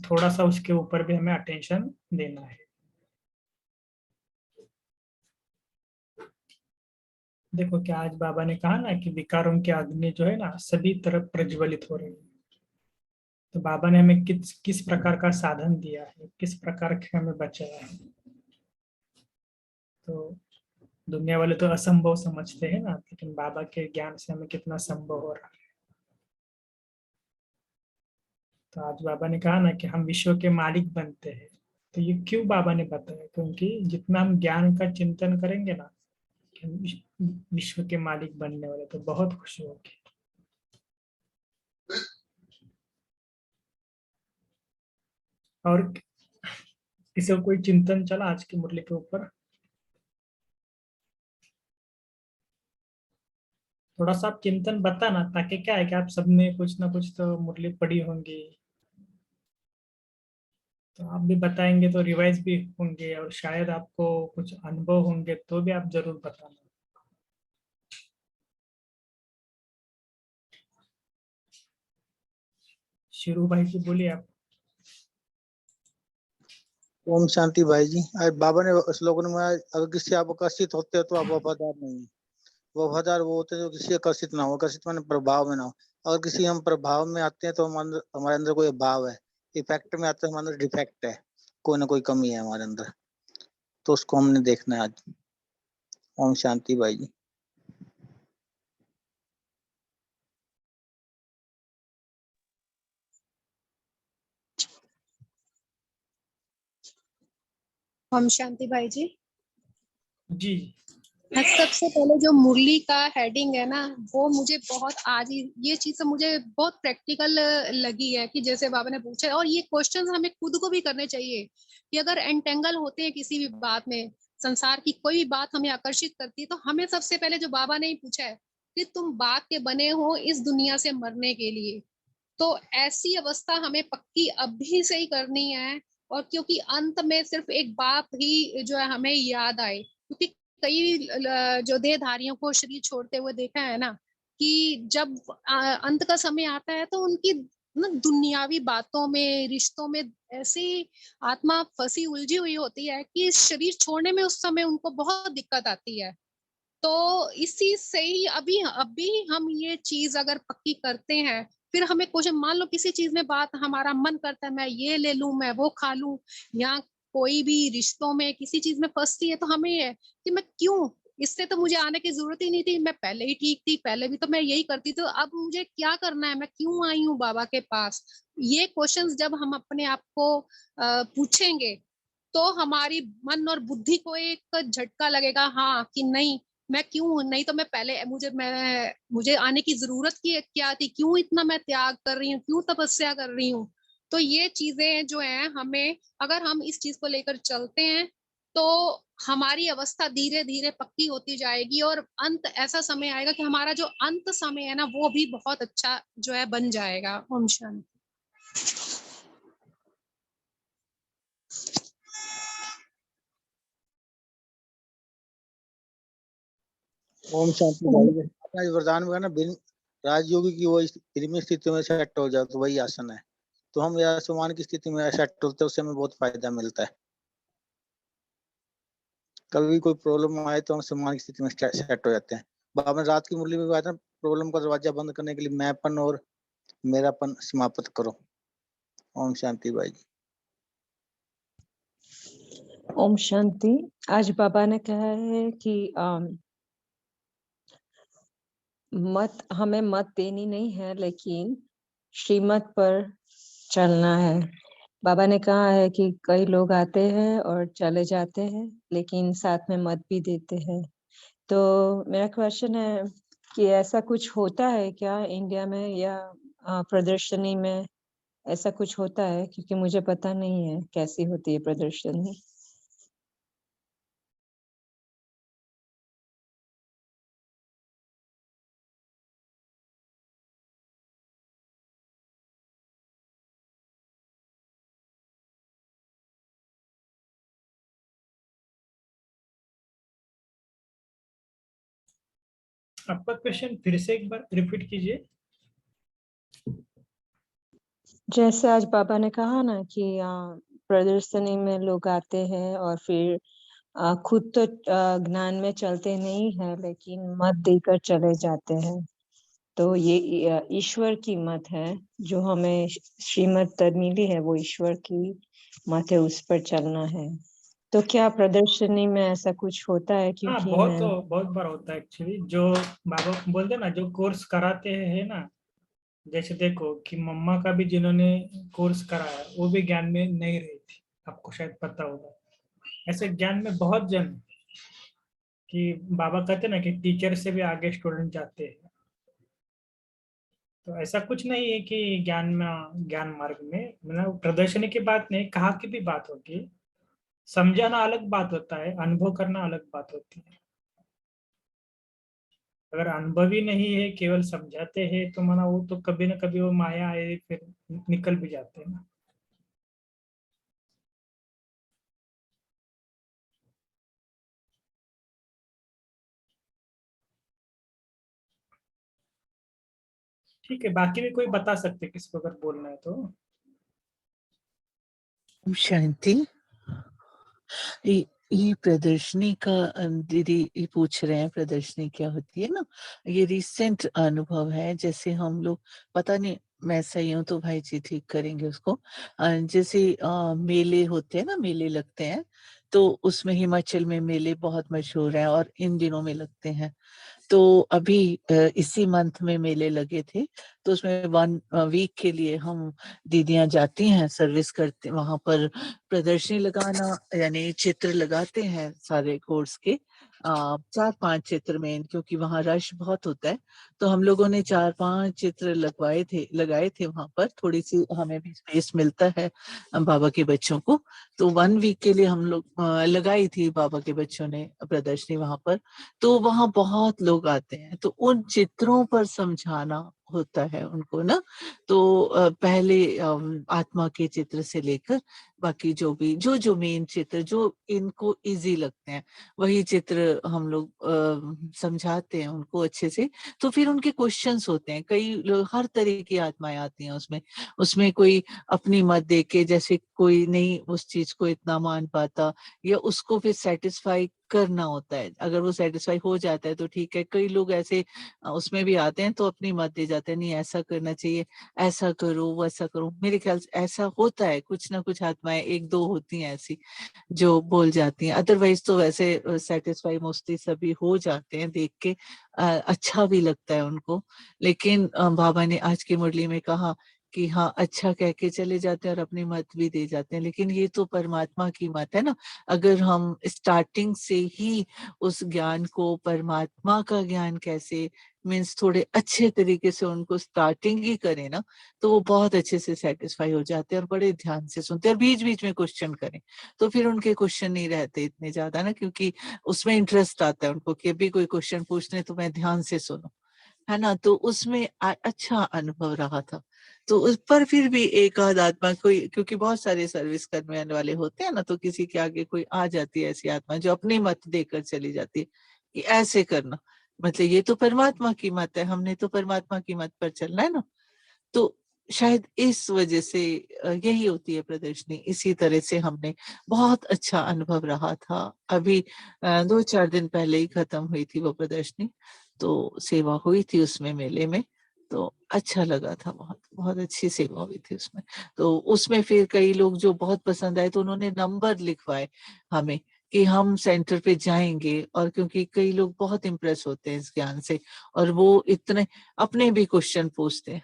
थोड़ा सा उसके ऊपर भी हमें अटेंशन देना है। देखो क्या आज बाबा ने कहा ना कि विकारों की अग्नि जो है ना सभी तरफ प्रज्वलित हो रही है। तो बाबा ने हमें किस किस प्रकार का साधन दिया है, किस प्रकार से हमें बचाया है। तो दुनिया वाले तो असंभव समझते हैं ना, लेकिन बाबा के ज्ञान से हमें कितना संभव हो रहा है। तो आज बाबा ने कहा ना कि हम विश्व के मालिक बनते हैं। तो ये क्यों बाबा ने बताया, क्योंकि जितना हम ज्ञान का चिंतन करेंगे ना कि हम विश्व के मालिक बनने वाले, तो बहुत खुशी होगी। और किसी को कोई चिंतन चला आज की मुरली के ऊपर? थोड़ा सा आप चिंतन बताना, ताकि क्या है कि आप सबने कुछ ना कुछ तो मुरली पढ़ी होंगी, तो आप भी बताएंगे तो रिवाइज भी होंगे, और शायद आपको कुछ अनुभव होंगे तो भी आप जरूर बताना। शुरू भाई जी बोलिए आप। ओम शांति भाई जी। आज बाबा ने श्लोक में, अगर किसी आप आकर्षित होते हो तो आप वफादार नहीं है। वफादार वो होते हैं जो किसी आकर्षित ना हो। आकर्षित माने प्रभाव में ना हो। अगर किसी हम प्रभाव में आते हैं तो हमारे अंदर कोई भाव है। इफेक्ट में आते हैं हमारे अंदर डिफेक्ट है, कोई ना कोई कमी है हमारे अंदर। तो उसको हमने देखना है आज। ओम शांति भाई जी। हम शांति भाई जी। जी। सबसे पहले जो मुरली का हेडिंग है ना, वो मुझे बहुत आज ये चीज मुझे बहुत प्रैक्टिकल लगी है कि जैसे बाबा ने पूछा, और ये क्वेश्चंस हमें खुद को भी करने चाहिए कि अगर एंटेंगल होते हैं किसी भी बात में, संसार की कोई भी बात हमें आकर्षित करती है, तो हमें सबसे पहले जो बाबा ने ही पूछा है कि तुम बाप के बने हो इस दुनिया से मरने के लिए। तो ऐसी अवस्था हमें पक्की अभी से ही करनी है। और क्योंकि अंत में सिर्फ एक बाप ही जो है हमें याद आए, क्योंकि कई जो देहधारियों को शरीर छोड़ते हुए देखा है ना, कि जब अंत का समय आता है तो उनकी ना दुनियावी बातों में, रिश्तों में ऐसी आत्मा फंसी उलझी हुई होती है कि शरीर छोड़ने में उस समय उनको बहुत दिक्कत आती है। तो इसी से ही अभी अभी हम ये चीज अगर पक्की करते हैं, फिर हमें क्वेश्चन, मान लो किसी चीज में बात हमारा मन करता है मैं ये ले लूं, मैं वो खा लूं, या कोई भी रिश्तों में किसी चीज में फंसती है, तो हमें ये कि मैं क्यों, इससे तो मुझे आने की जरूरत ही नहीं थी, मैं पहले ही ठीक थी, पहले भी तो मैं यही करती थी, तो अब मुझे क्या करना है, मैं क्यों आई हूँ बाबा के पास। ये क्वेश्चंस जब हम अपने आप को पूछेंगे, तो हमारी मन और बुद्धि को एक झटका लगेगा, हाँ कि नहीं, मैं क्यों, नहीं तो मैं पहले मुझे आने की जरूरत की क्या थी, क्यों इतना मैं त्याग कर रही हूँ, क्यों तपस्या कर रही हूँ। तो ये चीजें जो है हमें, अगर हम इस चीज को लेकर चलते हैं, तो हमारी अवस्था धीरे धीरे पक्की होती जाएगी, और अंत ऐसा समय आएगा कि हमारा जो अंत समय है ना, वो भी बहुत अच्छा जो है बन जाएगा। ओम शांति। ओम शांति भाई जी। आज वरदान में है ना, बिन राजयोगी की वो फिल्मी स्थिति में सेट हो जाए तो वही आसन है। तो हम या आसमान की स्थिति में सेट होते हैं, उससे हमें बहुत फायदा मिलता है। कभी भी कोई प्रॉब्लम आए तो हम सम्मान की स्थिति में सेट हो जाते हैं। बाबा ने रात की मुरली में कहा था, प्रॉब्लम का दरवाजा बंद करने के लिए मैंपन और मेरापन समाप्त करो। ओम शांति भाई जी। ओम शांति। आज बाबा ने कहा है कि हमें मत देनी नहीं है, लेकिन श्रीमत पर चलना है। बाबा ने कहा है कि कई लोग आते हैं और चले जाते हैं, लेकिन साथ में मत भी देते हैं। तो मेरा क्वेश्चन है कि ऐसा कुछ होता है क्या इंडिया में, या प्रदर्शनी में ऐसा कुछ होता है? क्योंकि मुझे पता नहीं है कैसी होती है प्रदर्शनी। आपका क्वेश्चन फिर से एक बार रिपीट कीजिए। जैसे आज बाबा ने कहा ना कि प्रदर्शनी में लोग आते हैं और फिर खुद तो ज्ञान में चलते नहीं है लेकिन मत देकर चले जाते हैं। तो ये ईश्वर की मत है, जो हमें श्रीमत तर मिली है वो ईश्वर की मत है, उस पर चलना है। तो क्या प्रदर्शनी में ऐसा कुछ होता है? हाँ, क्योंकि बहुत मैं बहुत बार होता है एक्चुअली। जो बाबा बोलते हैं ना, जो कोर्स कराते हैं ना, जैसे देखो कि मम्मा का भी जिन्होंने कोर्स कराया वो भी ज्ञान में नहीं रही थी, आपको शायद पता होगा। ऐसे ज्ञान में बहुत जन हैं कि बाबा कहते हैं ना कि टीचर से भी आगे स्टूडेंट जाते हैं। तो ऐसा कुछ नहीं है कि ज्ञान मार्ग में मतलब प्रदर्शनी की बात नहीं, कहाँ की भी बात होगी। समझाना अलग बात होता है, अनुभव करना अलग बात होती है। अगर अनुभव ही नहीं है, केवल समझाते हैं, तो माना वो तो कभी ना कभी वो माया है, फिर निकल भी जाते हैं ना। ठीक है, बाकी भी कोई बता सकते हैं, किसी को अगर बोलना है तो। ओम शांति। ये प्रदर्शनी का दीदी ये पूछ रहे हैं प्रदर्शनी क्या होती है ना, ये रिसेंट अनुभव है। जैसे हम लोग पता नहीं मैं सही हूँ तो भाई जी ठीक करेंगे उसको। जैसे मेले होते हैं ना, मेले लगते हैं, तो उसमें हिमाचल में मेले बहुत मशहूर हैं और इन दिनों में लगते हैं। तो अभी इसी मंथ में मेले लगे थे, तो उसमें 1 वीक के लिए हम दीदियां जाती हैं, सर्विस करते, वहां पर प्रदर्शनी लगाना, यानी चित्र लगाते हैं सारे कोर्स के 4-5 चित्र में, क्योंकि वहां रश बहुत होता है। तो हम लोगों ने 4-5 चित्र लगाए थे वहां पर, थोड़ी सी हमें भी स्पेस मिलता है बाबा के बच्चों को। तो 1 वीक के लिए हम लोग लगाई थी बाबा के बच्चों ने प्रदर्शनी वहां पर। तो वहां बहुत लोग आते हैं, तो उन चित्रों पर समझाना होता है उनको ना। तो पहले आत्मा के चित्र से लेकर बाकी जो मेन चित्र जो इनको इजी लगते हैं, वही चित्र हम लोग समझाते हैं उनको अच्छे से। तो फिर उनके क्वेश्चंस होते हैं, कई लोग हर तरह की आत्माएं आती हैं उसमें। उसमें कोई अपनी मत दे के, जैसे कोई नहीं उस चीज को इतना मान पाता, या उसको फिर सेटिस्फाई करना होता है। अगर वो सेटिस्फाई हो जाता है तो ठीक है। कई लोग ऐसे उसमें भी आते हैं तो अपनी मत दे जाते हैं, नहीं ऐसा करना चाहिए, ऐसा करो वैसा करो। मेरे ख्याल से ऐसा होता है, कुछ ना कुछ आत्माएं 1-2 होती हैं ऐसी जो बोल जाती हैं। अदरवाइज तो वैसे सेटिस्फाई मोस्टली सभी हो जाते हैं, देख के अच्छा भी लगता है उनको। लेकिन बाबा ने आज की मुरली में कहा कि हाँ, अच्छा कह के चले जाते हैं और अपनी मत भी दे जाते हैं। लेकिन ये तो परमात्मा की मत है ना। अगर हम स्टार्टिंग से ही उस ज्ञान को, परमात्मा का ज्ञान कैसे, मीन्स थोड़े अच्छे तरीके से उनको स्टार्टिंग ही करें ना, तो वो बहुत अच्छे से सेटिस्फाई हो जाते हैं और बड़े ध्यान से सुनते हैं। और बीच बीच में क्वेश्चन करें तो फिर उनके क्वेश्चन नहीं रहते इतने ज्यादा ना, क्योंकि उसमें इंटरेस्ट आता है उनको कि अभी कोई क्वेश्चन पूछने तो मैं ध्यान से सुनूं, है ना। तो उसमें अच्छा अनुभव रहा था। तो उस पर फिर भी एक आध आत्मा कोई, क्योंकि बहुत सारे सर्विस करने वाले होते हैं ना, तो किसी के आगे कोई आ जाती है ऐसी आत्मा जो अपनी मत देकर चली जाती है कि ऐसे करना, मतलब ये तो परमात्मा की मत है, हमने तो परमात्मा की मत पर चलना है ना। तो शायद इस वजह से यही होती है प्रदर्शनी। इसी तरह से हमने बहुत अच्छा अनुभव रहा था। अभी 2-4 दिन पहले ही खत्म हुई थी वो प्रदर्शनी, तो सेवा हुई थी उसमें मेले में, तो अच्छा लगा था। बहुत बहुत अच्छी सेवा हुई थी उसमें। तो उसमें फिर कई लोग जो बहुत पसंद आए, तो उन्होंने नंबर लिखवाए हमें कि हम सेंटर पे जाएंगे। और क्योंकि कई लोग बहुत इम्प्रेस होते हैं इस ज्ञान से, और वो इतने अपने भी क्वेश्चन पूछते हैं,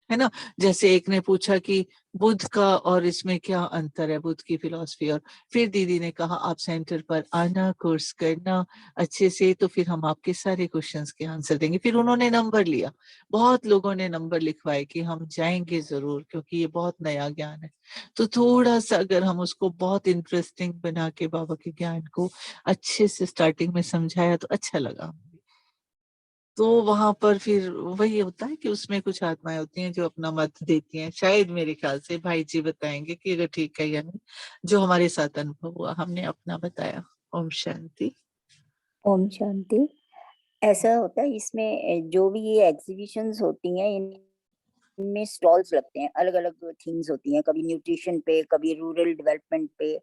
है ना। जैसे एक ने पूछा कि बुद्ध का और इसमें क्या अंतर है, बुद्ध की फिलॉसफी। और फिर दीदी ने कहा आप सेंटर पर आना, कोर्स करना अच्छे से, तो फिर हम आपके सारे क्वेश्चंस के आंसर देंगे। फिर उन्होंने नंबर लिया, बहुत लोगों ने नंबर लिखवाए कि हम जाएंगे जरूर, क्योंकि ये बहुत नया ज्ञान है। तो थोड़ा सा अगर हम उसको बहुत इंटरेस्टिंग बना के बाबा के ज्ञान को अच्छे से स्टार्टिंग में समझाया तो अच्छा लगा। तो वहां पर फिर वही होता है कि उसमें कुछ आत्माएं होती हैं जो अपना मत देती हैं। शायद मेरे ख्याल से भाई जी बताएंगे कि अगर ठीक है या नहीं, जो हमारे साथ अनुभव हुआ हमने अपना बताया। ओम शांति। ओम शांति। ऐसा होता है इसमें जो भी ये एग्जीबिशंस होती हैं, में स्टॉल्स लगते हैं, अलग अलग थीम्स होती हैं, कभी न्यूट्रिशन पे, कभी रूरल डेवलपमेंट पे।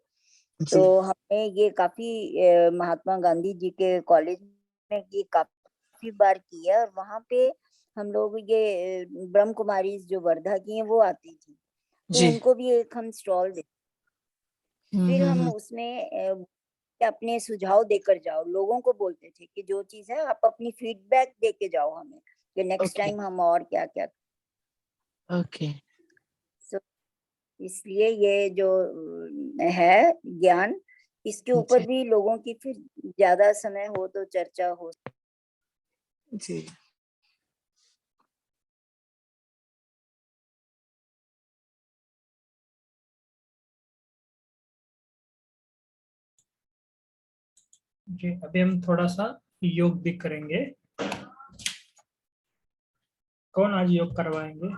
तो हमने ये काफी महात्मा गांधी जी के कॉलेज में ये काफी बार किया, और वहां पे हम लोग ये ब्रह्म कुमारी जो वर्धा की हैं वो आती थी, तो उनको भी एक हम स्टॉल देते, फिर हम उसमें अपने सुझाव देकर जाओ, लोगों को बोलते थे कि जो चीज है आप अपनी फीडबैक देके जाओ हमें, कि नेक्स्ट टाइम हम और क्या क्या। ओके। इसलिए ये जो है ज्ञान, इसके ऊपर भी लोगों की फिर ज्यादा समय हो तो चर्चा हो। जी। जी, अभी हम थोड़ा सा योग भी करेंगे। कौन आज योग करवाएंगे?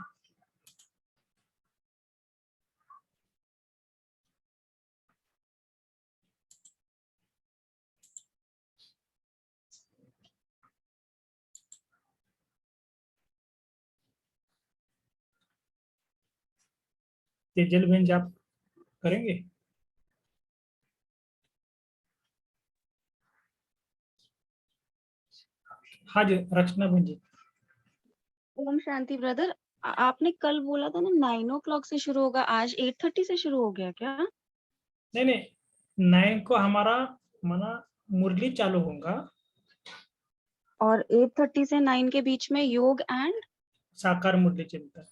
तेजल बहन जी, आप करेंगे? हाँ जी, रचना बहन जी। ओम शांति ब्रदर, आपने कल बोला था ना 9 o'clock से शुरू होगा, आज 8:30 से शुरू हो गया क्या? नहीं नहीं, 9 को हमारा मना मुरली चालू होगा, और 8:30 से 9 के बीच में योग एंड साकार मुरली चिंतन।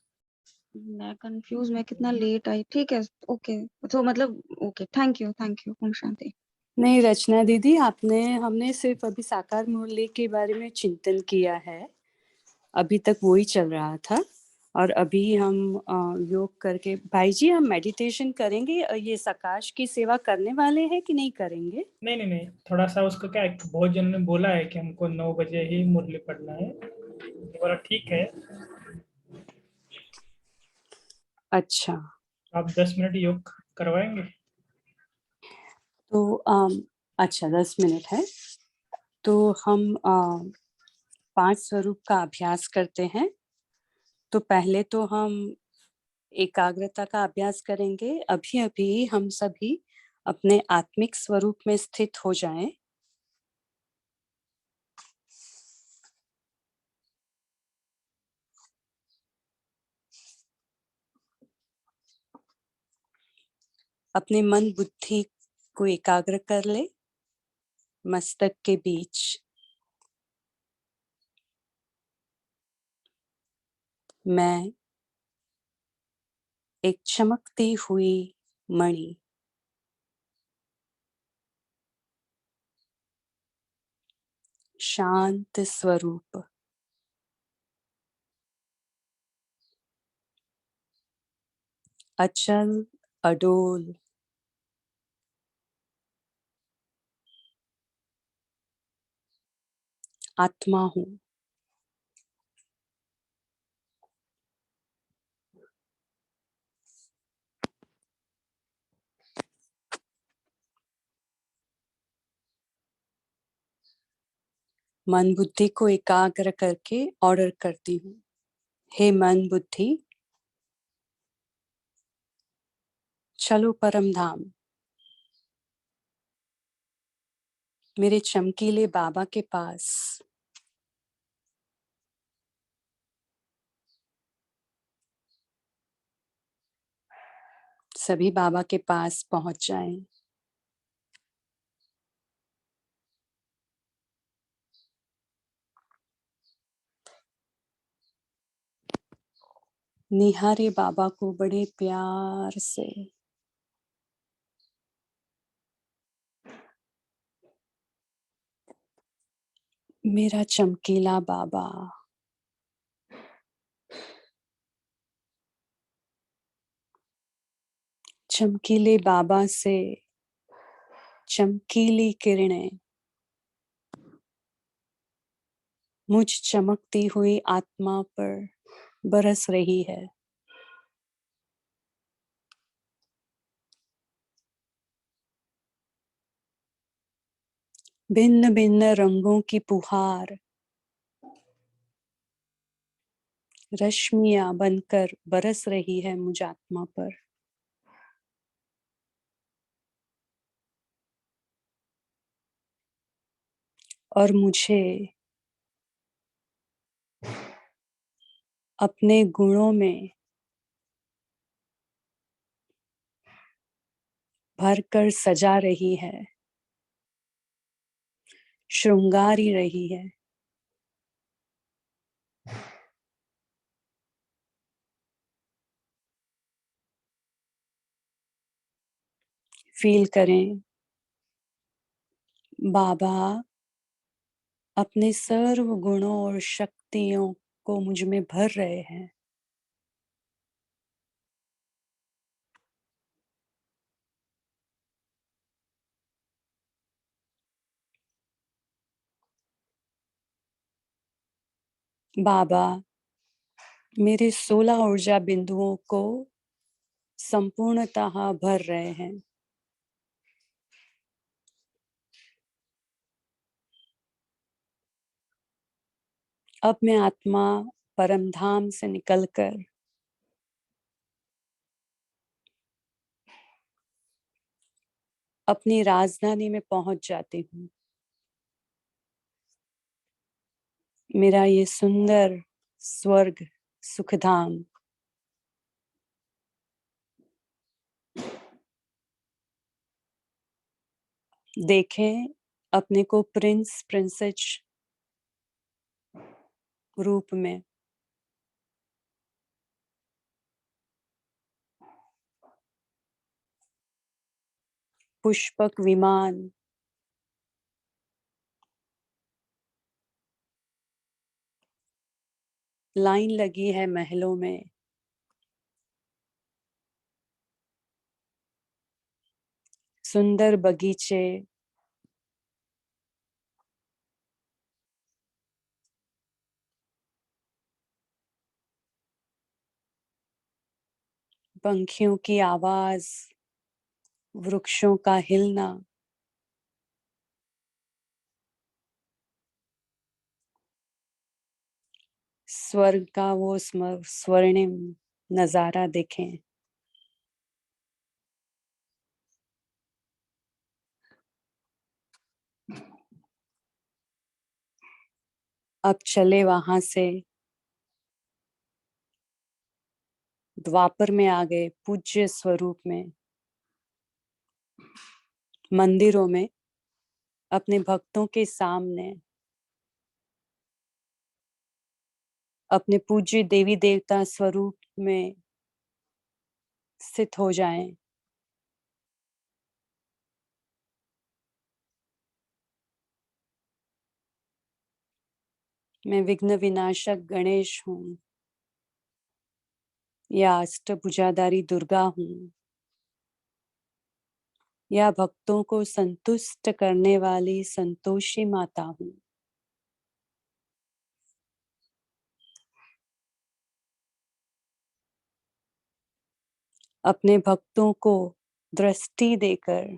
मैं कंफ्यूज, मैं कितना लेट आई। ठीक है, ओके, तो मतलब ओके, थैंक यू ओम शांति। नहीं रचना दीदी, हमने सिर्फ अभी साकार मुरली के बारे में चिंतन किया है, अभी तक वो ही चल रहा था। और अभी हम योग करके, भाई जी हम मेडिटेशन करेंगे। ये सकाश की सेवा करने वाले हैं कि नहीं करेंगे? नहीं नहीं नहीं, थोड़ा सा उसको क्या है, बहुत जन ने बोला है कि हमको 9 बजे ही मुरली पढ़ना है, तो बोला ठीक है। अच्छा, आप 10 मिनट योग करवाएंगे? तो अच्छा 10 मिनट है, तो हम 5 स्वरूप का अभ्यास करते हैं। तो पहले तो हम एकाग्रता का अभ्यास करेंगे। अभी अभी हम सभी अपने आत्मिक स्वरूप में स्थित हो जाएं। अपने मन बुद्धि को एकाग्र कर ले मस्तक के बीच। मैं एक चमकती हुई मणि, शांत स्वरूप, अचल अडोल, आत्मा हूं। मन बुद्धि को एकाग्र करके ऑर्डर करती हूँ, हे मन बुद्धि चलो परम धाम। मेरे चमकीले बाबा के पास। सभी बाबा के पास पहुंच जाएं। निहारे बाबा को बड़े प्यार से। मेरा चमकीला बाबा, चमकीले बाबा से चमकीली किरणें मुझ चमकती हुई आत्मा पर बरस रही है। भिन्न भिन्न रंगों की फुहार रश्मियां बनकर बरस रही है मुझ आत्मा पर। और मुझे अपने गुणों में भरकर सजा रही है, श्रृंगारी रही है। फील करें बाबा अपने सर्व गुणों और शक्तियों को मुझ में भर रहे हैं। बाबा मेरे 16 ऊर्जा बिंदुओं को संपूर्णतः भर रहे हैं। अब मैं आत्मा परम धाम से निकलकर अपनी राजधानी में पहुंच जाती हूँ। मेरा ये सुंदर स्वर्ग सुखधाम देखें अपने को प्रिंस प्रिंसेस रूप में। पुष्पक विमान, लाइन लगी है महलों में। सुंदर बगीचे, पंखियों की आवाज, वृक्षों का हिलना, स्वर्ग का वो स्वर्णिम नजारा देखें। अब चले वहां से द्वापर में आ गए पूज्य स्वरूप में। मंदिरों में अपने भक्तों के सामने अपने पूज्य देवी देवता स्वरूप में स्थित हो जाएं। मैं विघ्न विनाशक गणेश हूँ या अष्टभुजाधारी दुर्गा हूँ या भक्तों को संतुष्ट करने वाली संतोषी माता हूँ। अपने भक्तों को दृष्टि देकर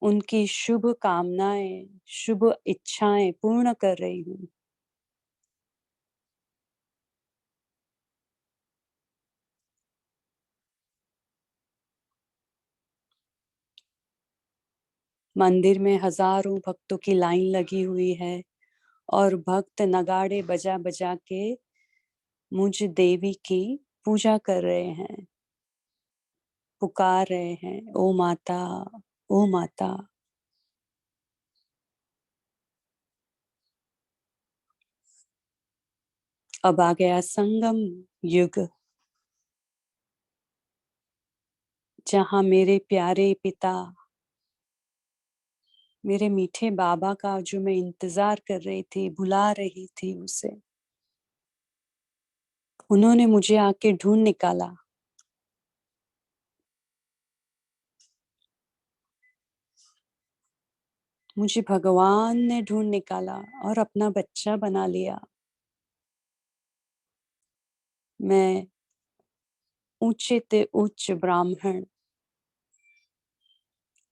उनकी शुभ कामनाएं, शुभ इच्छाएं पूर्ण कर रही हूँ। मंदिर में हजारों भक्तों की लाइन लगी हुई है और भक्त नगाड़े बजा बजा के मुझ देवी की पूजा कर रहे हैं, पुकार रहे हैं, ओ माता, ओ माता। अब आ गया संगम युग, जहां मेरे प्यारे पिता, मेरे मीठे बाबा का जो मैं इंतजार कर रही थी, बुला रही थी उसे, उन्होंने मुझे आके ढूंढ निकाला। मुझे भगवान ने ढूंढ निकाला और अपना बच्चा बना लिया। मैं ऊंचे ते उच्च ब्राह्मण,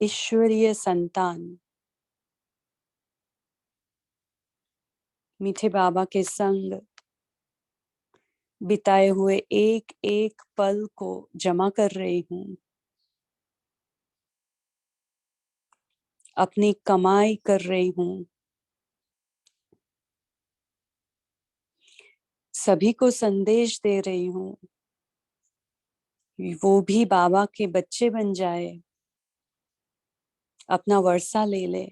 ईश्वरीय संतान, मीठे बाबा के संग बिताए हुए एक एक पल को जमा कर रही हूँ। अपनी कमाई कर रही हूँ। सभी को संदेश दे रही हूँ, वो भी बाबा के बच्चे बन जाए, अपना वर्षा ले ले।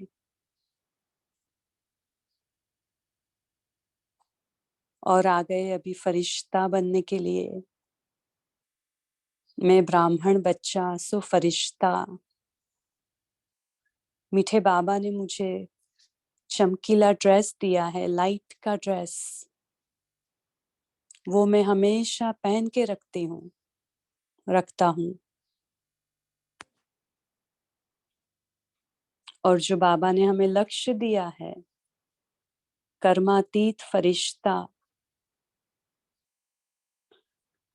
और आ गए अभी फरिश्ता बनने के लिए। मैं ब्राह्मण बच्चा सो फरिश्ता। मीठे बाबा ने मुझे चमकीला ड्रेस दिया है, लाइट का ड्रेस। वो मैं हमेशा पहन के रखता हूँ। और जो बाबा ने हमें लक्ष्य दिया है, कर्मातीत फरिश्ता,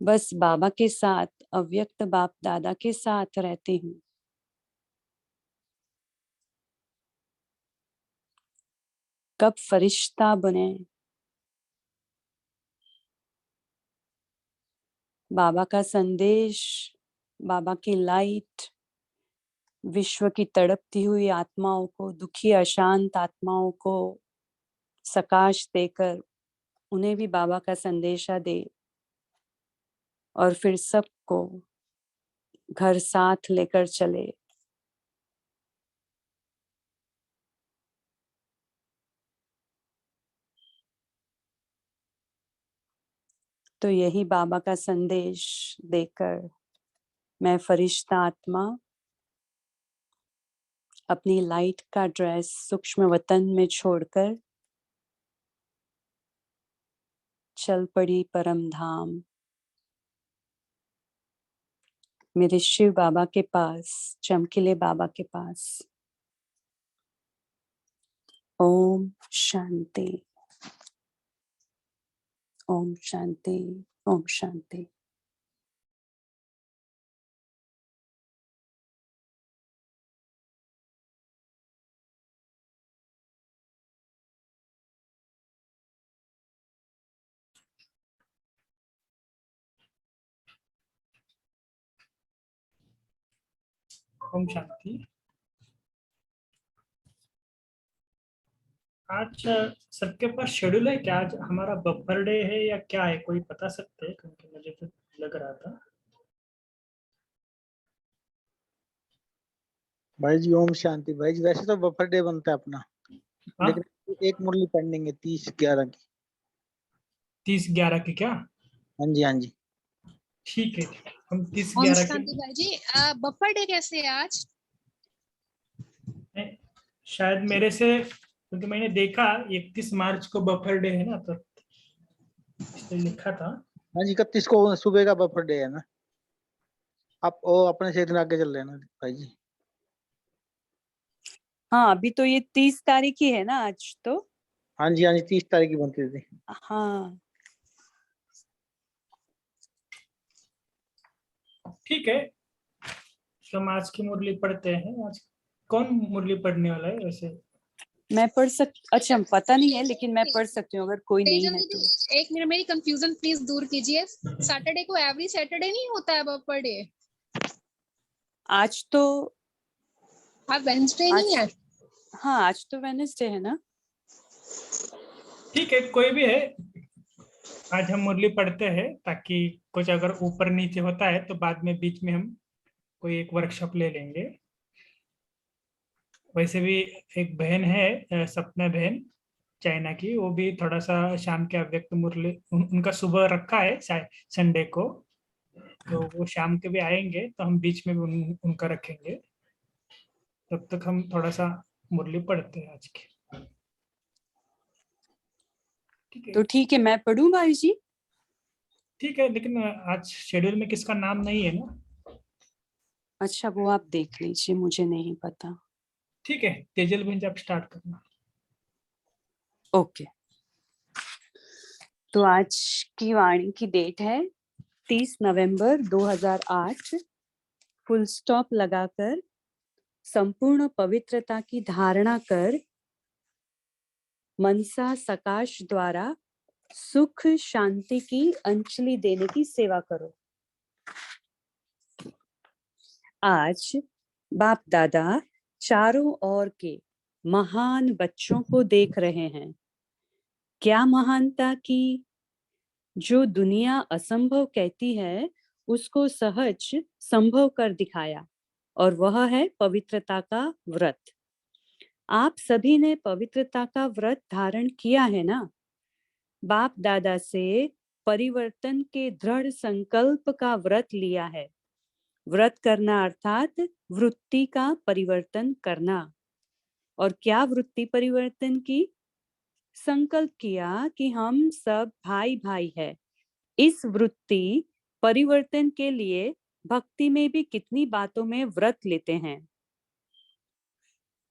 बस बाबा के साथ, अव्यक्त बाप दादा के साथ रहती हूँ। कब फरिश्ता बने, बाबा का संदेश, बाबा की लाइट विश्व की तड़पती हुई आत्माओं को, दुखी अशांत आत्माओं को सकाश देकर उन्हें भी बाबा का संदेशा दे, और फिर सबको घर साथ लेकर चले। तो यही बाबा का संदेश देकर मैं फरिश्ता आत्मा अपनी लाइट का ड्रेस सूक्ष्म वतन में छोड़कर चल पड़ी परम धाम, मेरे शिव बाबा के पास, चमकीले बाबा के पास। ओम शांति, ओम शांति, ओम शांति। ओम शांति। आज सबके पास शेड्यूल है क्या? आज हमारा बफर डे है या क्या है, कोई बता सकते हैं? क्योंकि मुझे तो लग रहा था। भाई जी ओम शांति। भाई जी वैसे तो बफर डे बनता है अपना, हाँ? लेकिन एक मुरली पेंडिंग है 30/11 की। 30/11 की क्या? हाँ जी, हाँ जी। ठीक है, हम ओम 30/11 शांति के भाई जी, बफर डे कैसे है आज? शायद मेरे से, क्योंकि मैंने देखा 31 मार्च को बफर डे है ना, तो इसलिए लिखा था। हाँ जी, 31 को सुबह का बफर डे है ना। आप वो अपने से एक दिन आगे चल रहे हैं ना भाई जी। हाँ, अभी तो ये 30 तारीख ही है ना आज तो। हाँ जी, हाँ जी, 30 तारीख की बनती थी। हाँ, ठीक है, तो हम आज की मुरली पढ़ते हैं। आज कौन मुरली पढ़ने वाला है वैसे? मैं अच्छा पता नहीं है, लेकिन मैं पढ़ सकती हूँ अगर कोई नहीं तेजल है दीदी, तो। एक मिनट, मेरी कंफ्यूजन प्लीज दूर कीजिए। सैटरडे को एवरी सैटरडे नहीं होता है बफर डे? आज तो, आज वेडनेसडे नहीं है? हाँ आज तो वेडनेसडे है ना। ठीक है, कोई भी है, आज हम मुरली पढ़ते हैं, ताकि कुछ अगर ऊपर नीचे होता है तो बाद में बीच में हम कोई एक वर्कशॉप ले लेंगे। वैसे भी एक बहन है, सपना बहन, चाइना की, वो भी थोड़ा सा शाम के अव्यक्त मुरली उनका सुबह रखा है शायद संडे को, तो वो शाम के भी आएंगे, तो हम बीच में भी उनका रखेंगे। तब तक हम थोड़ा सा मुरली पढ़ते हैं आज की। ठीक है? तो ठीक है, मैं पढ़ूं भाई जी? ठीक है, लेकिन आज शेड्यूल में किसका नाम नहीं है ना। अच्छा, वो आप देख लीजिए, मुझे नहीं पता। ठीक है, तेजल बहन आप स्टार्ट करना। ओके, तो आज की वाणी की डेट है 30 नवंबर 2008। फुल स्टॉप लगाकर संपूर्ण पवित्रता की धारणा कर मनसा सकाश द्वारा सुख शांति की अंजलि देने की सेवा करो। आज बाप दादा चारों ओर के महान बच्चों को देख रहे हैं। क्या महानता की! जो दुनिया असंभव कहती है उसको सहज संभव कर दिखाया, और वह है पवित्रता का व्रत। आप सभी ने पवित्रता का व्रत धारण किया है ना? बाप दादा से परिवर्तन के दृढ़ संकल्प का व्रत लिया है। व्रत करना अर्थात वृत्ति का परिवर्तन करना। और क्या वृत्ति परिवर्तन की? संकल्प किया कि हम सब भाई भाई है। इस वृत्ति परिवर्तन के लिए भक्ति में भी कितनी बातों में व्रत लेते हैं,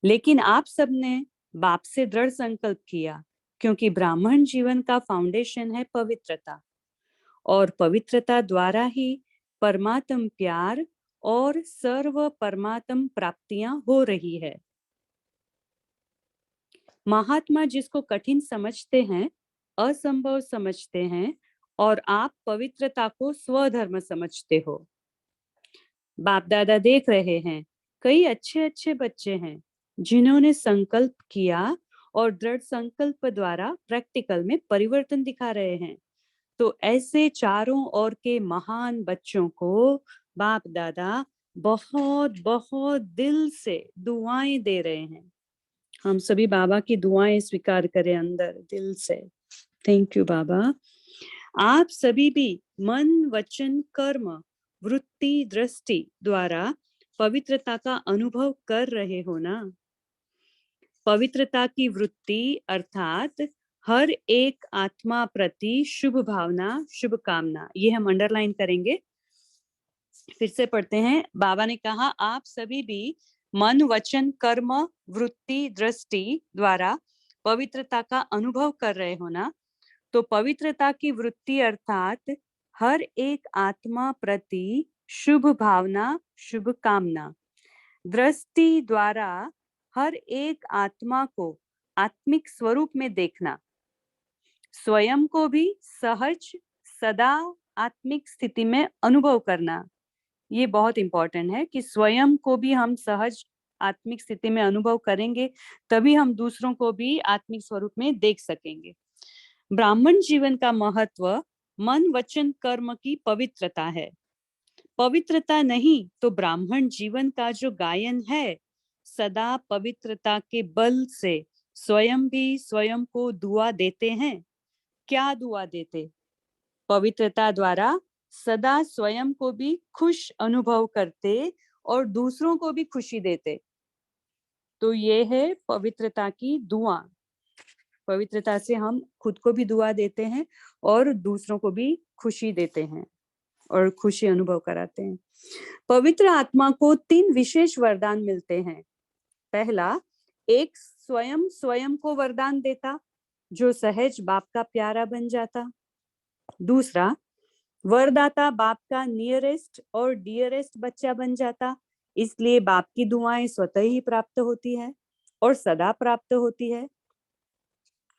लेकिन आप सबने बाप से दृढ़ संकल्प किया, क्योंकि ब्राह्मण जीवन का फाउंडेशन है पवित्रता, और पवित्रता द्वारा ही परमात्म प्यार और सर्व परमात्म प्राप्तियां हो रही है। महात्मा जिसको कठिन समझते हैं, असंभव समझते हैं, और आप पवित्रता को स्वधर्म समझते हो। बाप दादा देख रहे हैं, कई अच्छे अच्छे बच्चे हैं जिन्होंने संकल्प किया और दृढ़ संकल्प द्वारा प्रैक्टिकल में परिवर्तन दिखा रहे हैं। तो ऐसे चारों ओर के महान बच्चों को बाप दादा बहुत बहुत दिल से दुआएं दे रहे हैं। हम सभी बाबा की दुआएं स्वीकार करें अंदर दिल से। थैंक यू बाबा। आप सभी भी मन वचन कर्म वृत्ति दृष्टि द्वारा पवित्रता का अनुभव कर रहे हो ना? पवित्रता की वृत्ति अर्थात हर एक आत्मा प्रति शुभ भावना, शुभ कामना। ये हम अंडरलाइन करेंगे। फिर से पढ़ते हैं। बाबा ने कहा आप सभी भी मन वचन कर्म वृत्ति दृष्टि द्वारा पवित्रता का अनुभव कर रहे हो ना? तो पवित्रता की वृत्ति अर्थात हर एक आत्मा प्रति शुभ भावना, शुभ कामना। दृष्टि द्वारा हर एक आत्मा को आत्मिक स्वरूप में देखना, स्वयं को भी सहज सदा आत्मिक स्थिति में अनुभव करना। ये बहुत इंपॉर्टेंट है कि स्वयं को भी हम सहज आत्मिक स्थिति में अनुभव करेंगे, तभी हम दूसरों को भी आत्मिक स्वरूप में देख सकेंगे। ब्राह्मण जीवन का महत्व मन वचन कर्म की पवित्रता है। पवित्रता नहीं तो ब्राह्मण जीवन का जो गायन है, सदा पवित्रता के बल से स्वयं भी स्वयं को दुआ देते हैं। क्या दुआ देते? पवित्रता द्वारा सदा स्वयं को भी खुश अनुभव करते और दूसरों को भी खुशी देते। तो ये है पवित्रता की दुआ। पवित्रता से हम खुद को भी दुआ देते हैं और दूसरों को भी खुशी देते हैं और खुशी अनुभव कराते हैं। पवित्र आत्मा को 3 विशेष वरदान मिलते हैं। पहला, एक स्वयं स्वयं को वरदान देता, जो सहज बाप का प्यारा बन जाता। दूसरा, वरदाता बाप का नियरेस्ट और डियरेस्ट बच्चा बन जाता, इसलिए बाप की दुआएं स्वतः ही प्राप्त होती है और सदा प्राप्त होती है।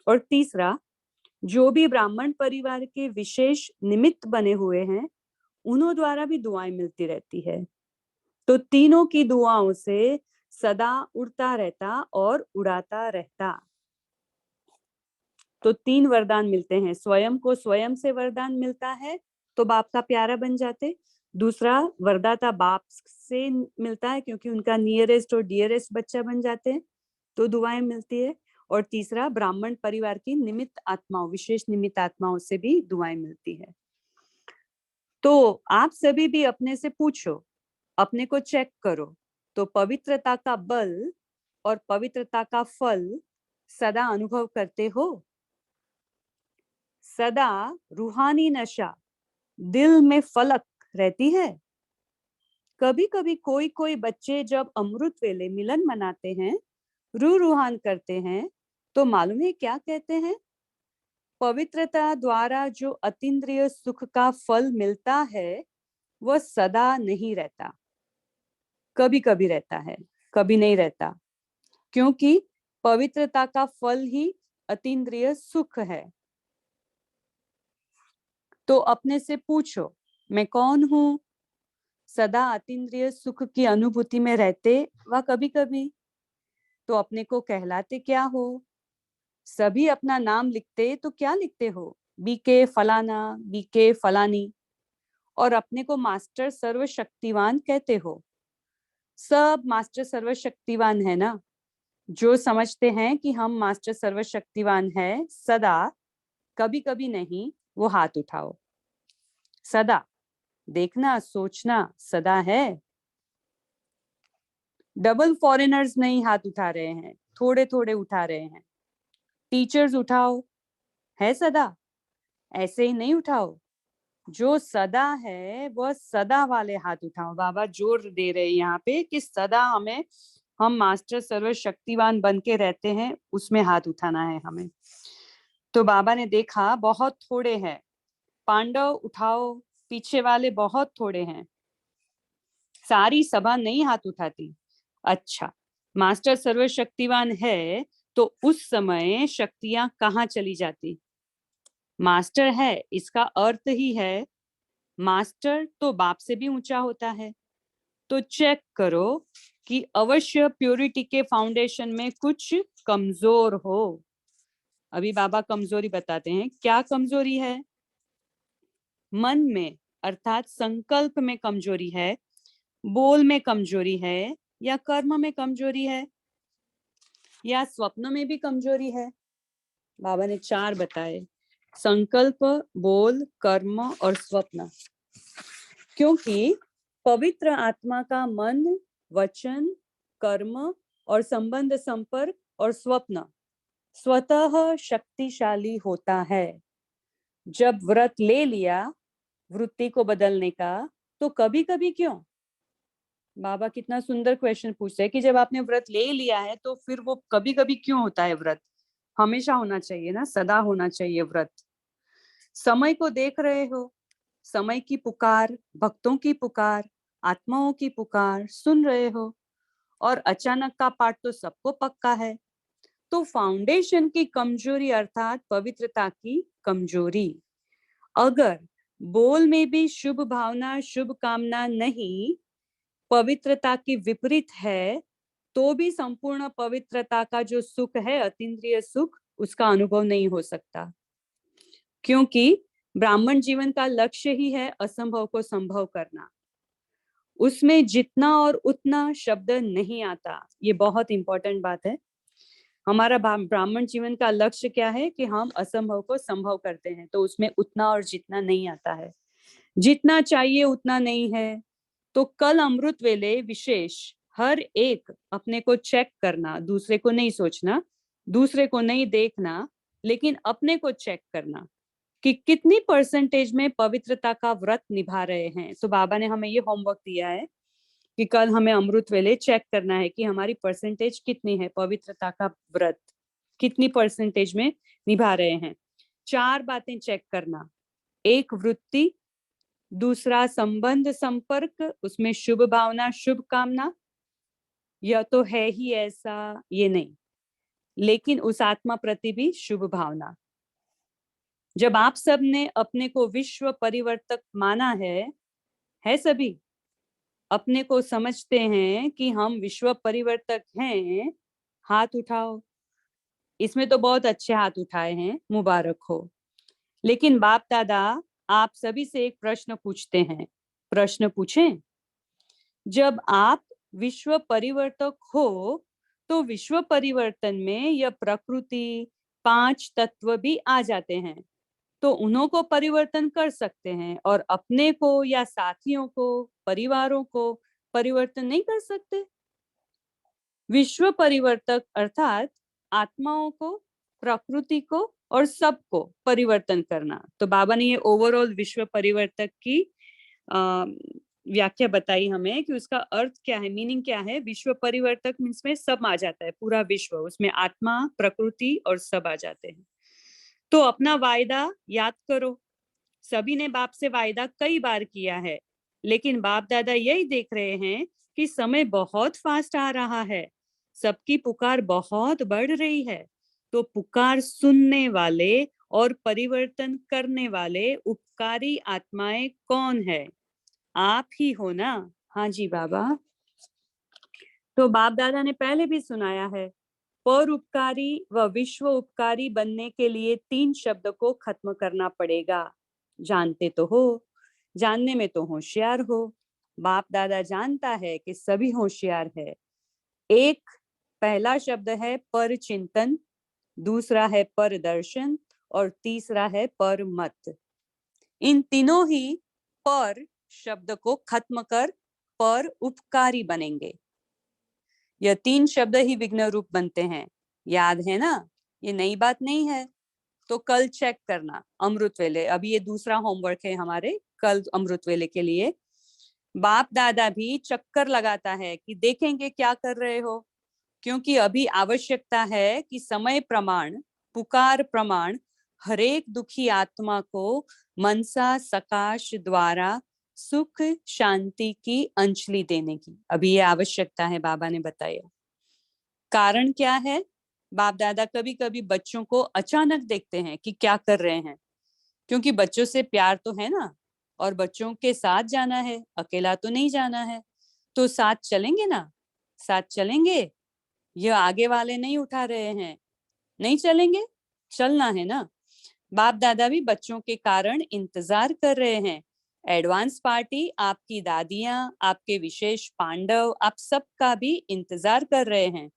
और तीसरा, जो भी ब्राह्मण परिवार के विशेष निमित्त बने हुए हैं, उन्हों द्वारा भी दुआएं मिलती रहती है। तो तीनों की दुआओं से सदा उड़ता रहता और उड़ाता रहता। तो 3 वरदान मिलते हैं। स्वयं को स्वयं से वरदान मिलता है तो बाप का प्यारा बन जाते। दूसरा, वरदाता बाप से मिलता है क्योंकि उनका नियरेस्ट और डियरेस्ट बच्चा बन जाते हैं, तो दुआएं मिलती है। और तीसरा, ब्राह्मण परिवार की निमित्त आत्माओं, विशेष निमित्त आत्माओं से भी दुआएं मिलती है। तो आप सभी भी अपने से पूछो, अपने को चेक करो, तो पवित्रता का बल और पवित्रता का फल सदा अनुभव करते हो? सदा रूहानी नशा दिल में फलक रहती है? कभी कभी कोई कोई बच्चे जब अमृत वेले मिलन मनाते हैं, रूहान करते हैं, तो मालूम है क्या कहते हैं? पवित्रता द्वारा जो अतीन्द्रिय सुख का फल मिलता है, वह सदा नहीं रहता, कभी कभी रहता है, कभी नहीं रहता, क्योंकि पवित्रता का फल ही अतीन्द्रिय सुख है। तो अपने से पूछो, मैं कौन हूँ? सदा अतीन्द्रिय सुख की अनुभूति में रहते व कभी कभी तो अपने को कहलाते क्या हो? सभी अपना नाम लिखते तो क्या लिखते हो? बीके फलाना, बीके फलानी, और अपने को मास्टर सर्वशक्तिवान कहते हो। सब मास्टर सर्वशक्तिवान है ना? जो समझते हैं कि हम मास्टर सर्वशक्तिवान है सदा, कभी कभी नहीं, वो हाथ उठाओ। सदा देखना, सोचना सदा है। डबल फॉरेनर्स नहीं हाथ उठा रहे हैं, थोड़े थोड़े उठा रहे हैं। टीचर्स उठाओ, है सदा, ऐसे ही नहीं उठाओ। जो सदा है वह सदा वाले हाथ उठाओ। बाबा जोर दे रहे हैं यहाँ पे कि सदा हम मास्टर सर्वशक्तिवान बन के रहते हैं, उसमें हाथ उठाना है हमें। तो बाबा ने देखा बहुत थोड़े हैं, पांडव उठाओ, पीछे वाले बहुत थोड़े हैं, सारी सभा नहीं हाथ उठाती। अच्छा, मास्टर सर्वशक्तिवान है तो उस समय शक्तियां कहाँ चली जाती? मास्टर है इसका अर्थ ही है, मास्टर तो बाप से भी ऊंचा होता है। तो चेक करो कि अवश्य प्योरिटी के फाउंडेशन में कुछ कमजोर हो। अभी बाबा कमजोरी बताते हैं। क्या कमजोरी है? मन में अर्थात संकल्प में कमजोरी है, बोल में कमजोरी है, या कर्म में कमजोरी है, या स्वप्न में भी कमजोरी है। बाबा ने 4 बताए, संकल्प, बोल, कर्म और स्वप्न। क्योंकि पवित्र आत्मा का मन, वचन, कर्म और संबंध, संपर्क और स्वप्न स्वतः शक्तिशाली होता है। जब व्रत ले लिया वृत्ति को बदलने का, तो कभी कभी क्यों? बाबा कितना सुंदर क्वेश्चन पूछते हैं कि जब आपने व्रत ले लिया है तो फिर वो कभी कभी क्यों होता है? व्रत हमेशा होना चाहिए ना, सदा होना चाहिए व्रत। समय को देख रहे हो, समय की पुकार, भक्तों की पुकार, आत्माओं की पुकार सुन रहे हो, और अचानक का पाठ तो सबको पक्का है। तो फाउंडेशन की कमजोरी अर्थात पवित्रता की कमजोरी। अगर बोल में भी शुभ भावना, शुभ कामना नहीं, पवित्रता की विपरीत है, तो भी संपूर्ण पवित्रता का जो सुख है, अतीन्द्रिय सुख, उसका अनुभव नहीं हो सकता। क्योंकि ब्राह्मण जीवन का लक्ष्य ही है असंभव को संभव करना। उसमें जितना और उतना शब्द नहीं आता। ये बहुत इंपॉर्टेंट बात है। हमारा ब्राह्मण जीवन का लक्ष्य क्या है? कि हम असंभव को संभव करते हैं। तो उसमें उतना और जितना नहीं आता है, जितना चाहिए उतना नहीं है। तो कल अमृत वेले विशेष हर एक अपने को चेक करना, दूसरे को नहीं सोचना, दूसरे को नहीं देखना, लेकिन अपने को चेक करना कि कितनी परसेंटेज में पवित्रता का व्रत निभा रहे हैं। तो बाबा ने हमें ये होमवर्क दिया है कि कल हमें अमृत वेले चेक करना है कि हमारी परसेंटेज कितनी है, पवित्रता का व्रत कितनी परसेंटेज में निभा रहे हैं। 4 बातें चेक करना, एक वृत्ति, दूसरा संबंध संपर्क, उसमें शुभ भावना, शुभ कामना, यह तो है ही ऐसा ये नहीं, लेकिन उस आत्मा प्रति भी शुभ भावना। जब आप सब ने अपने को विश्व परिवर्तक माना है सभी अपने को समझते हैं कि हम विश्व परिवर्तक हैं, हाथ उठाओ। इसमें तो बहुत अच्छे हाथ उठाए हैं, मुबारक हो। लेकिन बाप दादा आप सभी से एक प्रश्न पूछते हैं। प्रश्न पूछें? जब आप विश्व परिवर्तक हो तो विश्व परिवर्तन में यह प्रकृति, 5 तत्व भी आ जाते हैं, तो उन्हों को परिवर्तन कर सकते हैं, और अपने को या साथियों को, परिवारों को परिवर्तन नहीं कर सकते। विश्व परिवर्तक अर्थात आत्माओं को, प्रकृति को और सबको परिवर्तन करना। तो बाबा ने ये ओवरऑल विश्व परिवर्तक की व्याख्या बताई हमें कि उसका अर्थ क्या है, मीनिंग क्या है। विश्व परिवर्तक मीन्स में सब आ जाता है, पूरा विश्व, उसमें आत्मा, प्रकृति और सब आ जाते हैं। तो अपना वायदा याद करो। सभी ने बाप से वायदा कई बार किया है, लेकिन बाप दादा यही देख रहे हैं कि समय बहुत फास्ट आ रहा है, सबकी पुकार बहुत बढ़ रही है। तो पुकार सुनने वाले और परिवर्तन करने वाले उपकारी आत्माएं कौन है? आप ही हो ना? हाँ जी बाबा। तो बाप दादा ने पहले भी सुनाया है, परोपकारी व विश्व उपकारी बनने के लिए 3 शब्द को खत्म करना पड़ेगा। जानते तो हो, जानने में तो होशियार हो। बाप दादा जानता है कि सभी होशियार है। एक पहला शब्द है पर चिंतन, दूसरा है पर दर्शन और तीसरा है पर मत। इन तीनों ही पर शब्द को खत्म कर पर उपकारी बनेंगे। यह 3 शब्द ही विघ्न रूप बनते हैं, याद है ना? ये नई बात नहीं है। तो कल चेक करना अमृत वेले, अभी ये दूसरा होमवर्क है हमारे कल अमृत वेले के लिए। बाप दादा भी चक्कर लगाता है कि देखेंगे क्या कर रहे हो, क्योंकि अभी आवश्यकता है कि समय प्रमाण, पुकार प्रमाण हरेक दुखी आत्मा को मनसा सकाश द्वारा सुख शांति की अंजलि देने की अभी ये आवश्यकता है, बाबा ने बताया। कारण क्या है? बाप दादा कभी कभी बच्चों को अचानक देखते हैं कि क्या कर रहे हैं, क्योंकि बच्चों से प्यार तो है ना, और बच्चों के साथ जाना है, अकेला तो नहीं जाना है। तो साथ चलेंगे ना? साथ चलेंगे? ये आगे वाले नहीं उठा रहे हैं, नहीं चलेंगे, चलना है ना। बाप दादा भी बच्चों के कारण इंतजार कर रहे हैं। एडवांस पार्टी आपकी दादियां, आपके विशेष पांडव, आप सबका भी इंतजार कर रहे हैं।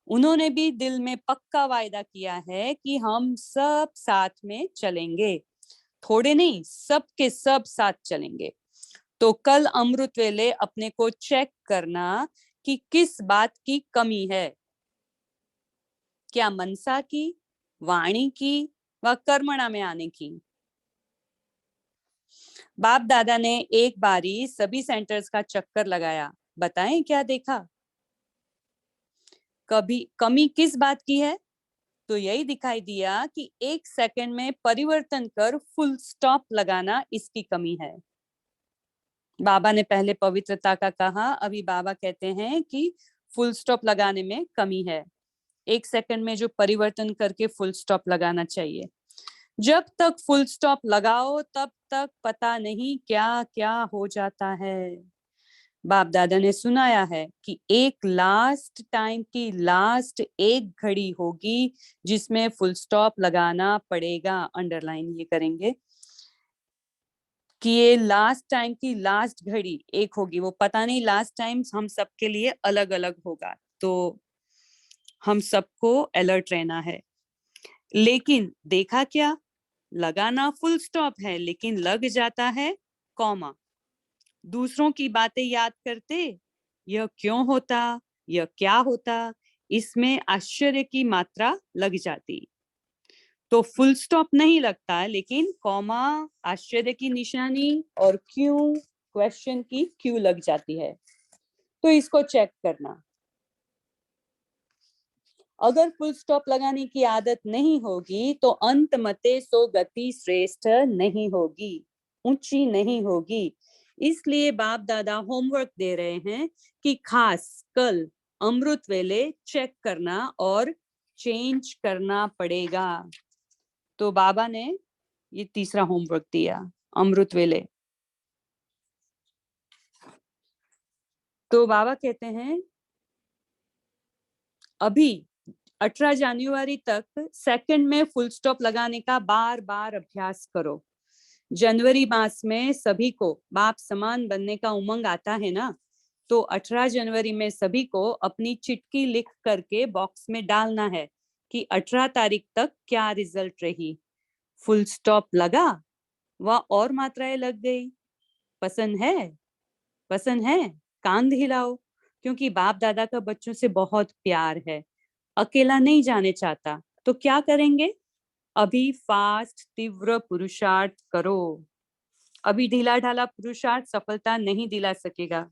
उन्होंने भी दिल में पक्का वायदा किया है कि हम सब साथ में चलेंगे, थोड़े नहीं, सब के सब साथ चलेंगे। तो कल अमृत वेले अपने को चेक करना कि किस बात की कमी है, क्या मनसा की, वाणी की व कर्मणा में आने की। बाप दादा ने एक बारी सभी सेंटर्स का चक्कर लगाया, बताएं क्या देखा? कभी कमी किस बात की है? तो यही दिखाई दिया कि 1 सेकंड में परिवर्तन कर फुल स्टॉप लगाना इसकी कमी है। बाबा ने पहले पवित्रता का कहा, अभी बाबा कहते हैं कि फुल स्टॉप लगाने में कमी है। 1 सेकंड में जो परिवर्तन करके फुल स्टॉप लगाना चाहिए। जब तक फुल स्टॉप लगाओ तब तक पता नहीं क्या क्या हो जाता है। बाप दादा ने सुनाया है कि एक लास्ट टाइम की लास्ट एक घड़ी होगी जिसमें फुल स्टॉप लगाना पड़ेगा। अंडरलाइन ये करेंगे कि ये लास्ट टाइम की लास्ट घड़ी एक होगी, वो पता नहीं लास्ट टाइम हम सबके लिए अलग अलग होगा, तो हम सबको अलर्ट रहना है। लेकिन देखा क्या, लगाना फुल स्टॉप है लेकिन लग जाता है कॉमा। दूसरों की बातें याद करते, यह क्यों होता, यह क्या होता, इसमें आश्चर्य की मात्रा लग जाती। तो फुल स्टॉप नहीं लगता लेकिन कॉमा, आश्चर्य की निशानी और क्यों, क्वेश्चन की क्यों लग जाती है। तो इसको चेक करना। अगर फुल स्टॉप लगाने की आदत नहीं होगी तो अंत मते सो गति श्रेष्ठ नहीं होगी, ऊंची नहीं होगी। इसलिए बाप दादा होमवर्क दे रहे हैं कि खास कल अमृत वेले चेक करना और चेंज करना पड़ेगा। तो बाबा ने ये तीसरा होमवर्क दिया अमृत वेले। तो बाबा कहते हैं अभी 18 जनवरी तक सेकंड में फुल स्टॉप लगाने का बार बार अभ्यास करो। जनवरी मास में सभी को बाप समान बनने का उमंग आता है ना, तो 18 जनवरी में सभी को अपनी चिट्ठी लिख करके बॉक्स में डालना है कि 18 तारीख तक क्या रिजल्ट रही। फुल स्टॉप लगा व और मात्राएं लग गई, पसंद है? पसंद है? कांध हिलाओ, क्योंकि बाप दादा का बच्चों से बहुत प्यार है, अकेला नहीं जाने चाहता। तो क्या करेंगे? अभी फास्ट तीव्र पुरुषार्थ करो। अभी ढीला ढाला पुरुषार्थ सफलता नहीं दिला सकेगा।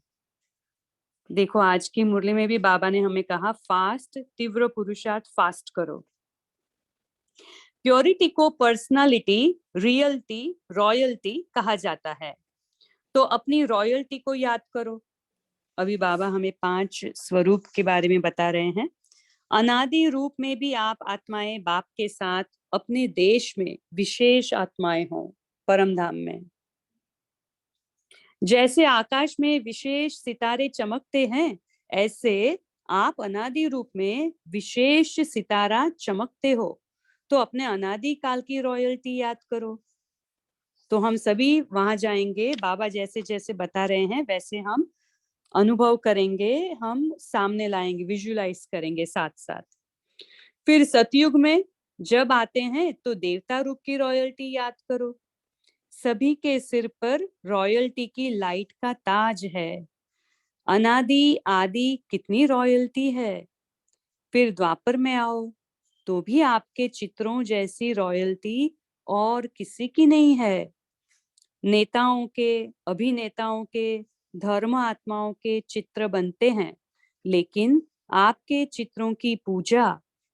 देखो आज की मुरली में भी बाबा ने हमें कहा फास्ट तीव्र पुरुषार्थ फास्ट करो। प्योरिटी को पर्सनालिटी, रियलिटी, रॉयल्टी कहा जाता है। तो अपनी रॉयल्टी को याद करो। अभी बाबा हमें 5 स्वरूप के बारे में बता रहे हैं। अनादि रूप में भी आप आत्माएं बाप के साथ अपने देश में विशेष आत्माएं हों परम धाम में। जैसे आकाश में विशेष सितारे चमकते हैं, ऐसे आप अनादि रूप में विशेष सितारा चमकते हो। तो अपने अनादि काल की रॉयल्टी याद करो। तो हम सभी वहां जाएंगे, बाबा जैसे जैसे बता रहे हैं वैसे हम अनुभव करेंगे, हम सामने लाएंगे, विजुलाइज करेंगे साथ साथ। फिर सतयुग में जब आते हैं तो देवता रूप की रॉयल्टी याद करो। सभी के सिर पर रॉयल्टी की लाइट का ताज है। अनादि आदि कितनी रॉयल्टी है। फिर द्वापर में आओ तो भी आपके चित्रों जैसी रॉयल्टी और किसी की नहीं है। नेताओं के, अभिनेताओं के, धर्म आत्माओं के चित्र बनते हैं, लेकिन आपके चित्रों की पूजा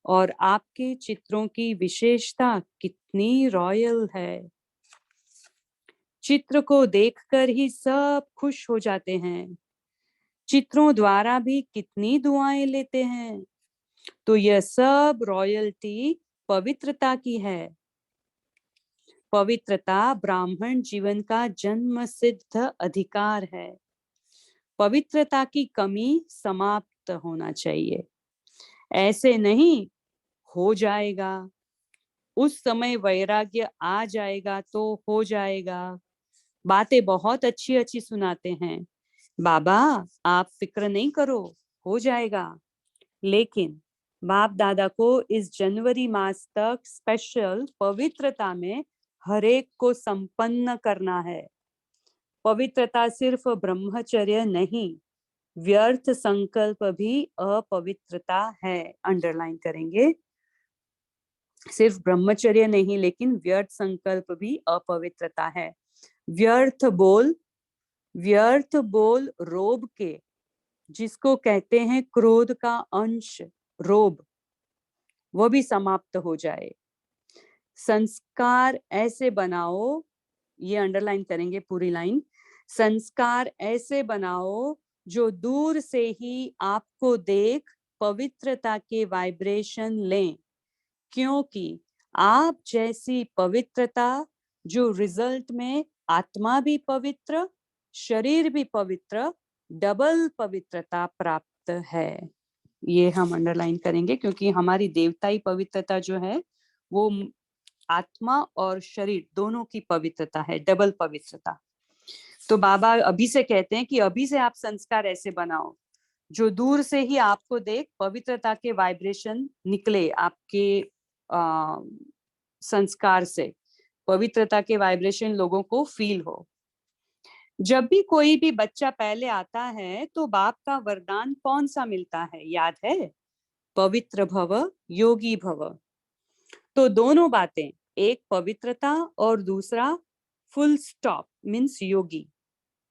और आपके चित्रों की विशेषता कितनी रॉयल है। चित्र को देखकर ही सब खुश हो जाते हैं। चित्रों द्वारा भी कितनी दुआएं लेते हैं। तो यह सब रॉयल्टी पवित्रता की है। पवित्रता ब्राह्मण जीवन का जन्म सिद्ध अधिकार है। पवित्रता की कमी समाप्त होना चाहिए। ऐसे नहीं हो जाएगा, उस समय वैराग्य आ जाएगा तो हो जाएगा। बातें बहुत अच्छी अच्छी सुनाते हैं, बाबा आप फिक्र नहीं करो, हो जाएगा। लेकिन बाप दादा को इस जनवरी मास तक स्पेशल पवित्रता में हरेक को संपन्न करना है। पवित्रता सिर्फ ब्रह्मचर्य नहीं, व्यर्थ संकल्प भी अपवित्रता है। अंडरलाइन करेंगे, सिर्फ ब्रह्मचर्य नहीं लेकिन व्यर्थ संकल्प भी अपवित्रता है। व्यर्थ बोल रोब के, जिसको कहते हैं क्रोध का अंश रोब, वो भी समाप्त हो जाए। संस्कार ऐसे बनाओ, ये अंडरलाइन करेंगे पूरी लाइन, संस्कार ऐसे बनाओ जो दूर से ही आपको देख पवित्रता के वाइब्रेशन लें, क्योंकि आप जैसी पवित्रता जो रिजल्ट में आत्मा भी पवित्र, शरीर भी पवित्र, डबल पवित्रता प्राप्त है। ये हम अंडरलाइन करेंगे क्योंकि हमारी देवताई पवित्रता जो है वो आत्मा और शरीर दोनों की पवित्रता है, डबल पवित्रता। तो बाबा अभी से कहते हैं कि अभी से आप संस्कार ऐसे बनाओ जो दूर से ही आपको देख पवित्रता के वाइब्रेशन निकले, आपके संस्कार से पवित्रता के वाइब्रेशन लोगों को फील हो। जब भी कोई भी बच्चा पहले आता है तो बाप का वरदान कौन सा मिलता है, याद है? पवित्र भव, योगी भव। तो दोनों बातें, एक पवित्रता और दूसरा फुल स्टॉप मीन्स योगी।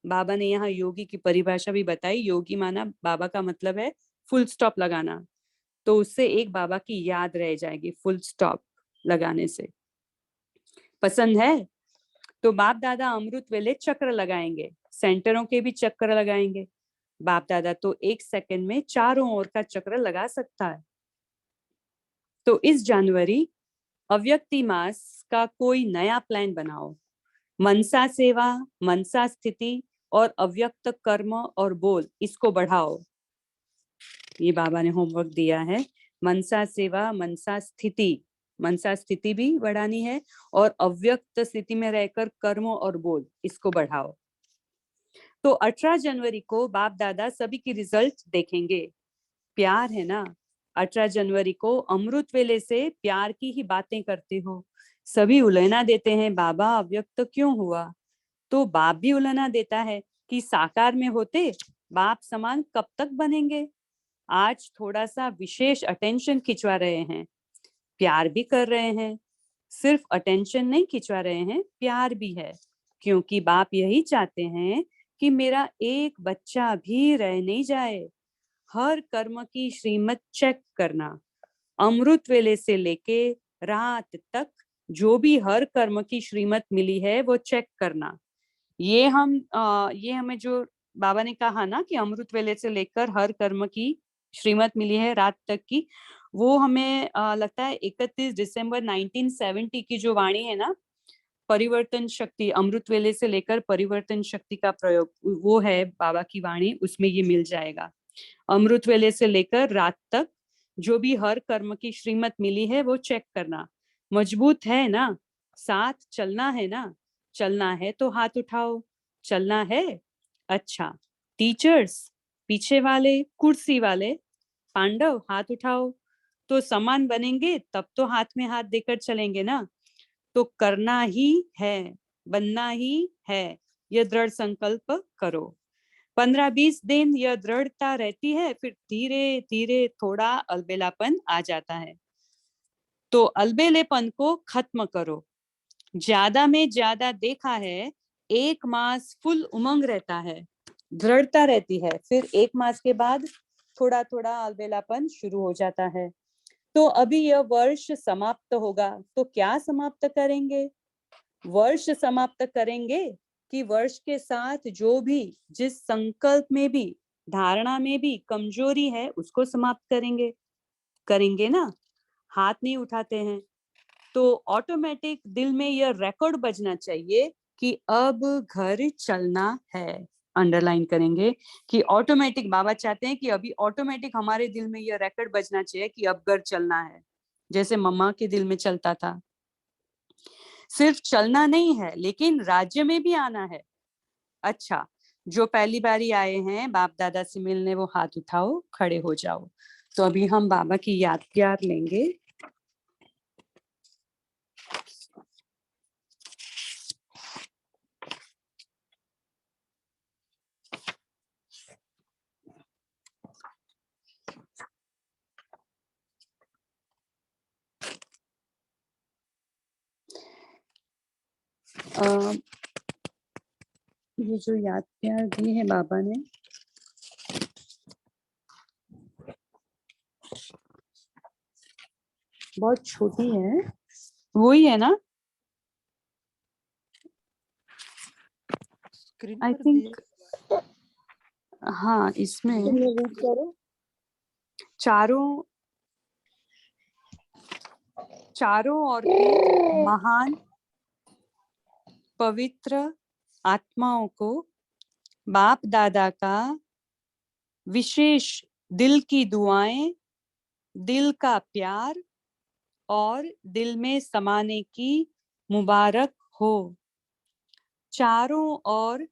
बाबा ने यहाँ योगी की परिभाषा भी बताई। योगी माना बाबा का मतलब है फुल स्टॉप लगाना, तो उससे एक बाबा की याद रह जाएगी फुल स्टॉप लगाने से। पसंद है तो बाप दादा अमृत वेले चक्र लगाएंगे, सेंटरों के भी चक्र लगाएंगे। बाप दादा तो 1 सेकंड में चारों ओर का चक्र लगा सकता है। तो इस जनवरी अव्यक्ति मास का कोई नया प्लान बनाओ। मनसा सेवा, मनसा स्थिति और अव्यक्त कर्म और बोल, इसको बढ़ाओ। ये बाबा ने होमवर्क दिया है। मनसा सेवा, मनसा स्थिति भी बढ़ानी है और अव्यक्त स्थिति में रहकर कर्म और बोल, इसको बढ़ाओ। तो 18 जनवरी को बाप दादा सभी की रिजल्ट देखेंगे। प्यार है ना, 18 जनवरी को अमृत वेले से प्यार की ही बातें करते हो। सभी उलझना देते हैं, बाबा अव्यक्त क्यों हुआ? तो बाप भी उलझना देता है कि साकार में होते बाप समान कब तक बनेंगे। आज थोड़ा सा विशेष अटेंशन खिंचवा रहे हैं, प्यार भी कर रहे हैं। सिर्फ अटेंशन नहीं खिंचवा रहे हैं, प्यार भी है, क्योंकि बाप यही चाहते हैं कि मेरा एक बच्चा भी रह नहीं जाए। हर कर्म की श्रीमत चेक करना, अमृत वेले से लेके रात तक जो भी हर कर्म की श्रीमत मिली है वो चेक करना। ये हमें जो बाबा ने कहा ना कि अमृत वेले से लेकर हर कर्म की श्रीमत मिली है रात तक की, वो हमें लगता है 31 दिसंबर 1970 की जो वाणी है ना, परिवर्तन शक्ति, अमृत वेले से लेकर परिवर्तन शक्ति का प्रयोग, वो है बाबा की वाणी, उसमें ये मिल जाएगा। अमृत वेले से लेकर रात तक जो भी हर कर्म की श्रीमत मिली है वो चेक करना, मजबूत है ना, साथ चलना है ना, चलना है तो हाथ उठाओ, चलना है, अच्छा, टीचर्स, पीछे वाले, कुर्सी वाले, पांडव हाथ उठाओ, तो समान बनेंगे तब तो हाथ में हाथ देकर चलेंगे ना, तो करना ही है, बनना ही है, यह दृढ़ संकल्प करो। 15-20 दिन यह दृढ़ता रहती है, फिर धीरे धीरे थोड़ा अलबेलापन आ जाता है, तो अलबेलेपन को खत्म करो। ज्यादा में ज्यादा देखा है 1 मास फुल उमंग रहता है, दृढ़ता रहती है, फिर 1 मास के बाद थोड़ा थोड़ा अलबेलापन शुरू हो जाता है। तो अभी यह वर्ष समाप्त होगा, तो क्या समाप्त करेंगे? वर्ष समाप्त करेंगे कि वर्ष के साथ जो भी, जिस संकल्प में भी, धारणा में भी कमजोरी है उसको समाप्त करेंगे, करेंगे ना, हाथ नहीं उठाते हैं, तो ऑटोमेटिक दिल में यह रिकॉर्ड बजना चाहिए कि अब घर चलना है। अंडरलाइन करेंगे कि ऑटोमेटिक, बाबा चाहते हैं कि अभी ऑटोमेटिक हमारे दिल में यह रिकॉर्ड बजना चाहिए कि अब घर चलना है, जैसे मम्मा के दिल में चलता था। सिर्फ चलना नहीं है, लेकिन राज्य में भी आना है। अच्छा, जो पहली बारी आए हैं बाप दादा से मिलने, वो हाथ उठाओ, खड़े हो जाओ। तो अभी हम बाबा की याद प्यार लेंगे। ये जो याद प्यार दी है बाबा ने, बहुत छोटी है, वही है ना, आई थिंक, हाँ, इसमें चारों ओर की महान पवित्र आत्माओं को बाप दादा का विशेष दिल की दुआएं, दिल का प्यार और दिल में समाने की मुबारक हो। चारों ओर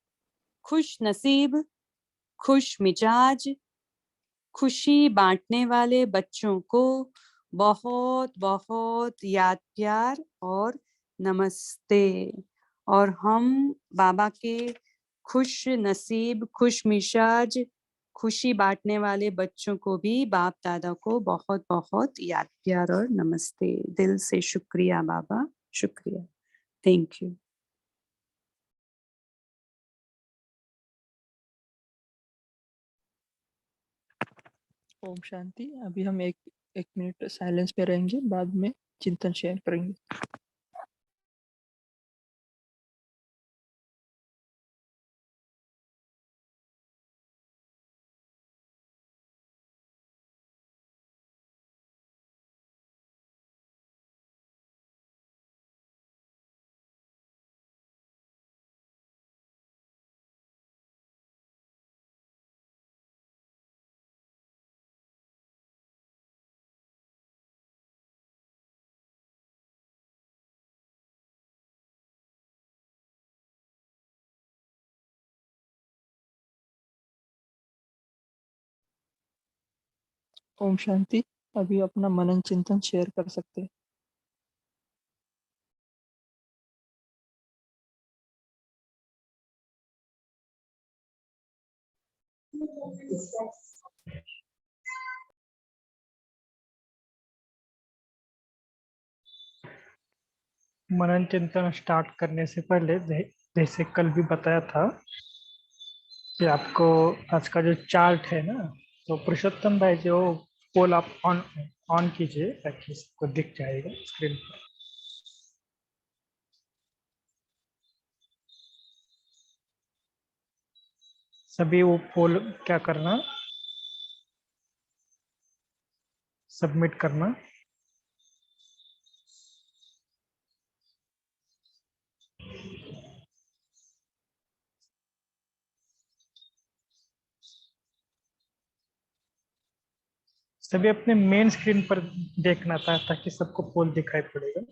खुश नसीब, खुश मिजाज, खुशी बांटने वाले बच्चों को बहुत बहुत याद प्यार और नमस्ते। और हम बाबा के खुश नसीब, खुश मिजाज, खुशी बांटने वाले बच्चों को भी बाप दादा को बहुत बहुत याद प्यार और नमस्ते। दिल से शुक्रिया बाबा, शुक्रिया, थैंक यू। ओम शांति। अभी हम एक मिनट साइलेंस में रहेंगे, बाद में चिंतन शेयर करेंगे। ओम शांति। अभी अपना मनन चिंतन शेयर कर सकते हैं। मनन चिंतन स्टार्ट करने से पहले जैसे कल भी बताया था कि आपको आज का जो चार्ट है ना, तो पुरुषोत्तम भाई जो पोल आप ऑन ऑन कीजिए ताकि सबको दिख जाएगा स्क्रीन पर। सभी वो पोल क्या करना, सबमिट करना। सभी अपने मेन स्क्रीन पर देखना था ताकि सबको पोल दिखाई पड़ेगा।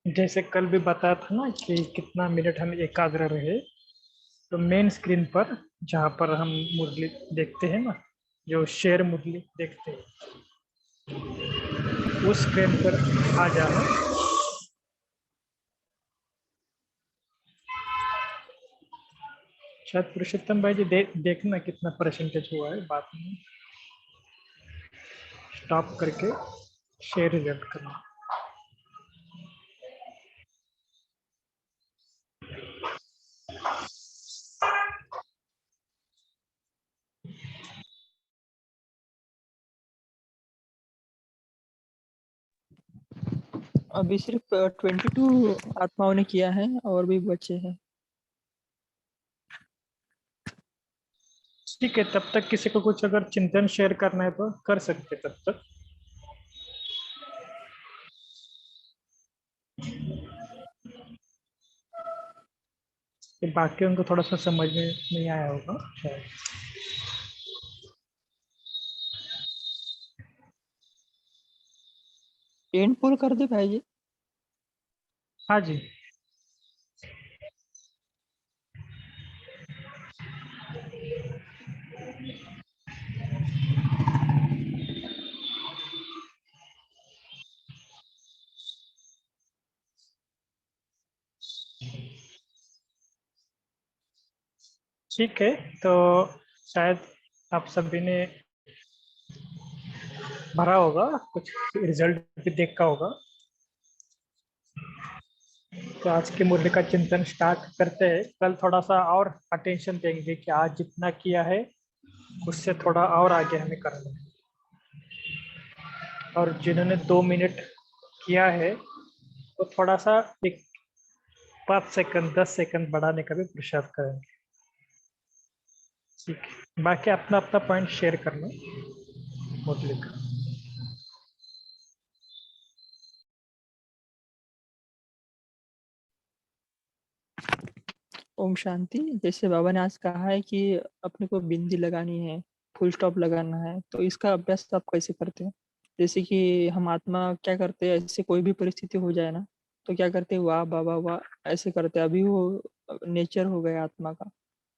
जैसे कल भी बताया था ना कि कितना मिनट हम एकाग्र रहे, तो मेन स्क्रीन पर जहाँ पर हम मुरली देखते हैं ना, जो शेयर मुरली देखते हैं, उस स्क्रीन पर आ जाना। शायद पुरुषोत्तम भाई जी देखना कितना परसेंटेज हुआ है, बाद में स्टॉप करके शेयर रिजल्ट करना। अभी सिर्फ 22 आत्माओं ने किया है और भी बचे हैं। ठीक है, तब तक किसी को कुछ अगर चिंतन शेयर करना है तो कर सकते तब तक। बाकियों को थोड़ा सा समझ में नहीं आया होगा शायद। एंड पोल कर दे भाई जी। हाँ जी। ठीक है, तो शायद आप सभी ने भरा होगा, कुछ रिजल्ट भी देखा होगा। तो आज की मुरली का चिंतन स्टार्ट करते हैं। कल थोड़ा सा और अटेंशन देंगे कि आज जितना किया है उससे थोड़ा और आगे हमें करना है। और जिन्होंने 2 मिनट किया है तो थोड़ा सा एक 5 सेकंड 10 सेकंड बढ़ाने का भी प्रयास करेंगे। ठीक है, बाकी अपना अपना पॉइंट शेयर करना मुरली का। ओम शांति। जैसे बाबा ने आज कहा है कि अपने को बिंदी लगानी है, फुल स्टॉप लगाना है, तो इसका अभ्यास आप कैसे करते हैं? जैसे कि हम आत्मा क्या करते हैं, ऐसे कोई भी परिस्थिति हो जाए ना, तो क्या करते हैं, वाह बाबा वाह ऐसे करते हैं। अभी वो नेचर हो गया आत्मा का।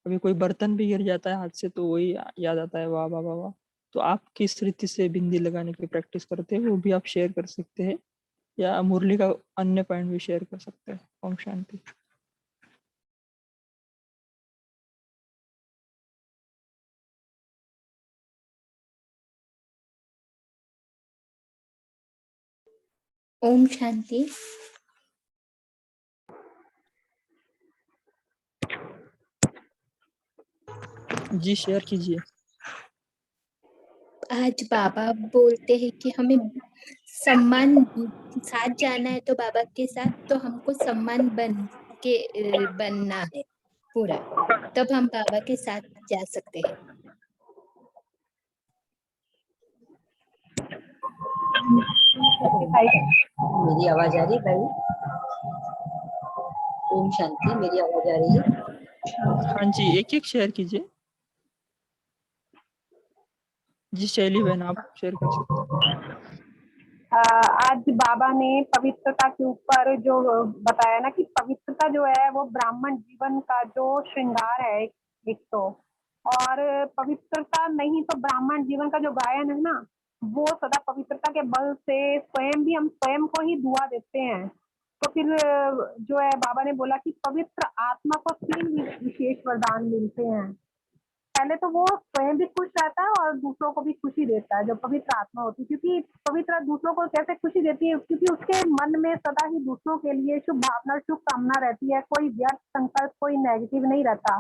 अभी कोई बर्तन भी गिर जाता है हाथ से तो वही याद आता है, वाह बाबा वाह। तो आप किस रीति से बिंदी लगाने की प्रैक्टिस करते हैं, वो भी आप शेयर कर सकते हैं, या मुरली का अन्य पॉइंट भी शेयर कर सकते हैं। ओम शांति। ओम शांति। जी शेयर कीजिए। आज बाबा बोलते हैं कि हमें सम्मान साथ जाना है, तो बाबा के साथ तो हमको सम्मान बनना है पूरा, तब हम बाबा के साथ जा सकते हैं। मेरी आवाज आ रही भाई? ओम शांति, मेरी आवाज आ रही है? हाँ जी, एक एक शेयर कीजिए। जी शैली बहन, आप शेयर कर सकते हैं। आज बाबा ने पवित्रता के ऊपर जो बताया ना कि पवित्रता जो है वो ब्राह्मण जीवन का जो श्रृंगार है एक तो, और पवित्रता नहीं तो ब्राह्मण जीवन का जो गायन है ना, वो सदा पवित्रता के बल से स्वयं भी हम स्वयं को ही दुआ देते हैं। तो फिर जो है बाबा ने बोला कि पवित्र आत्मा को 3 विशेष वरदान मिलते हैं। पहले तो वो स्वयं भी खुश रहता है और दूसरों को भी खुशी देता है, जो पवित्र आत्मा होती है। क्योंकि पवित्र दूसरों को कैसे खुशी देती है, क्योंकि उसके मन में सदा ही दूसरों के लिए शुभ भावना शुभ कामना रहती है, कोई व्यर्थ संकल्प कोई नेगेटिव नहीं रहता।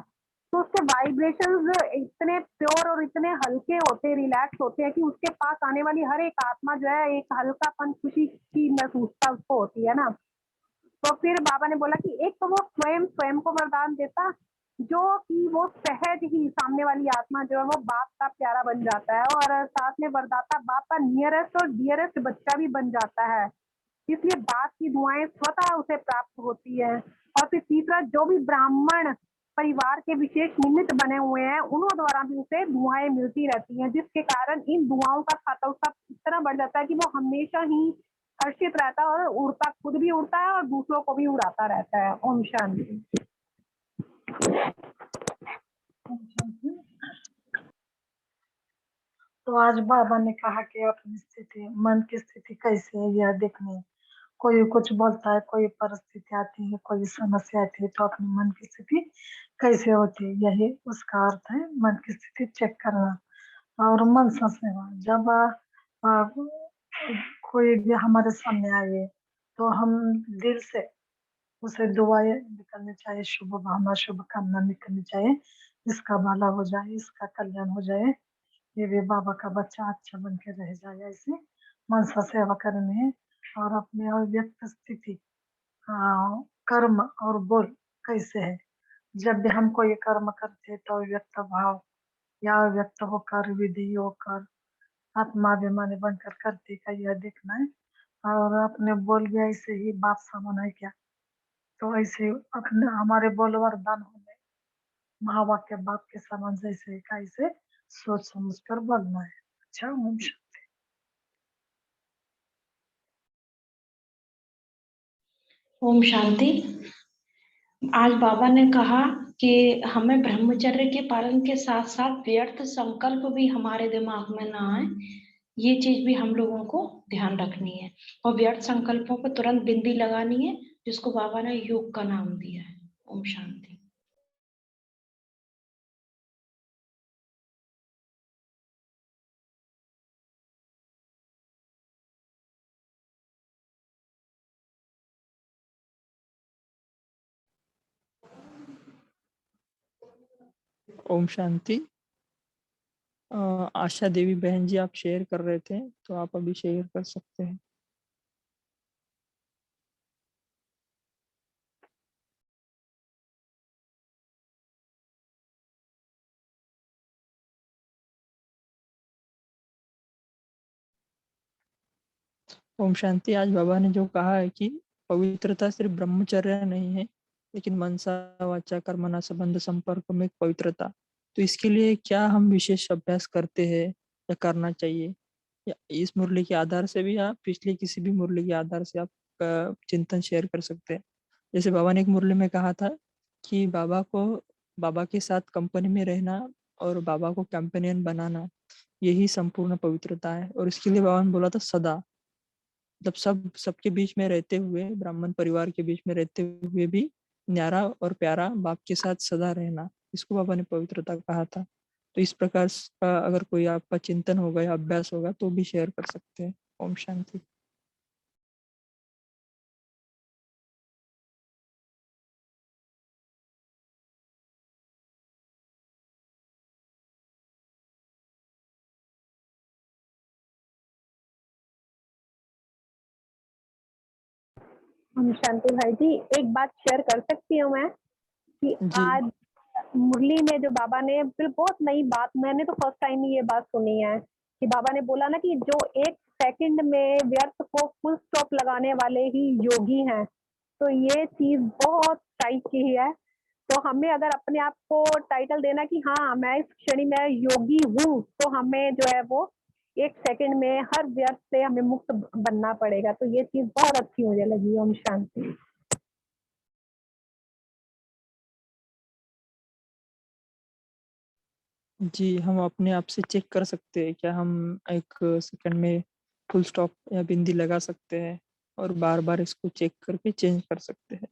तो उसके वाइब्रेशंस इतने प्योर और इतने हल्के होते हैं, रिलैक्स होते हैं कि उसके पास आने वाली हर एक आत्मा जो है एक हल्कापन, खुशी की महसूसता उसको होती है ना। तो फिर बाबा ने बोला कि एक तो वो स्वयं स्वयं को वरदान देता, जो कि वो सहज ही सामने वाली आत्मा जो है वो बाप का प्यारा बन जाता है, और साथ में वरदाता बाप का नियरेस्ट और डियरेस्ट बच्चा भी बन जाता है, इसलिए बाप की दुआएं स्वतः उसे प्राप्त होती है। और फिर तीसरा, जो भी ब्राह्मण परिवार के विशेष निमित्त बने हुए हैं उन्हों द्वारा भी उसे दुआएं मिलती रहती हैं, जिसके कारण इन दुआओं का खाता उसका इतना बढ़ जाता है कि वो हमेशा ही हर्षित रहता है और उड़ता, खुद भी उड़ता है और दूसरों को भी उड़ाता रहता है। ओम शांति। तो आज बाबा ने कहा कि अपनी स्थिति, मन की स्थिति कैसे है यह देखनी है। कोई कुछ बोलता है, कोई परिस्थिति आती है, कोई समस्या आती है, तो अपनी मन की स्थिति कैसे होती है, यही उसका अर्थ है, मन की स्थिति चेक करना। और मन सा सेवा, जब कोई भी हमारे सामने आए तो हम दिल से उसे दुआएं निकलनी चाहिए, शुभ भावना, शुभ कामना निकलनी चाहिए, इसका भला हो जाए, इसका कल्याण हो जाए, ये भी बाबा का बच्चा अच्छा बन के रह जाए, ऐसे मनसा सेवा करनी है। और अपने अव्यक्त स्थिति, कर्म और बोल कैसे है, जब भी हम कोई कर्म करते हैं तो अव्यक्त भाव या अव्यक्त होकर, विधि होकर, आत्माभिमानी बनकर करते का यह देखना है। और अपने बोल भी ऐसे ही बाप समान है क्या, तो ऐसे अपने हमारे बोल वरदान होने महावाक्य बाप के समान जैसे का ऐसे सोच समझ कर बोलना है। अच्छा, ओम शांति। ओम शांति। आज बाबा ने कहा कि हमें ब्रह्मचर्य के पालन के साथ साथ व्यर्थ संकल्प भी हमारे दिमाग में ना आए, ये चीज भी हम लोगों को ध्यान रखनी है। और व्यर्थ संकल्पों पर तुरंत बिंदी लगानी है, जिसको बाबा ने योग का नाम दिया है। ओम शांति। ओम शांति। आशा देवी बहन जी, आप शेयर कर रहे थे, तो आप अभी शेयर कर सकते हैं। ओम शांति। आज बाबा ने जो कहा है कि पवित्रता सिर्फ ब्रह्मचर्य नहीं है, लेकिन मनसा वाचा कर्मणा संबंध संपर्क में पवित्रता। तो इसके लिए क्या हम विशेष अभ्यास करते हैं या करना चाहिए, या इस मुरली के आधार से भी, आप पिछले किसी भी मुरली के आधार से आप चिंतन शेयर कर सकते हैं। जैसे बाबा ने एक मुरली में कहा था कि बाबा के साथ कंपनी में रहना और बाबा को कंपेनियन बनाना, यही संपूर्ण पवित्रता है। और इसके लिए बाबा ने बोला था सदा, मतलब सबके बीच में रहते हुए, ब्राह्मण परिवार के बीच में रहते हुए भी न्यारा और प्यारा बाप के साथ सदा रहना, इसको बाबा ने पवित्रता कहा था। तो इस प्रकार का अगर कोई आपका चिंतन होगा या अभ्यास होगा तो भी शेयर कर सकते हैं। ओम शांति। ओम शांति भाई जी, एक बात शेयर कर सकती हूँ मैं कि जी। आज मुरली में जो बाबा ने फिर बहुत नई बात, मैंने तो फर्स्ट टाइम ही ये बात सुनी है कि बाबा ने बोला ना कि जो एक सेकंड में व्यर्थ को फुल स्टॉप लगाने वाले ही योगी हैं। तो ये चीज बहुत टाइप की है। तो हमें अगर अपने आप को टाइटल देना कि हाँ मैं इस क्षण में योगी हूँ, तो हमें जो है वो एक सेकंड में हर व्यर्थ से हमें मुक्त बनना पड़ेगा। तो ये चीज बहुत अच्छी मुझे लगी। ओम शांति। जी, हम अपने आप से चेक कर सकते हैं, क्या हम एक सेकंड में फुल स्टॉप या बिंदी लगा सकते हैं, और बार बार इसको चेक करके चेंज कर सकते हैं।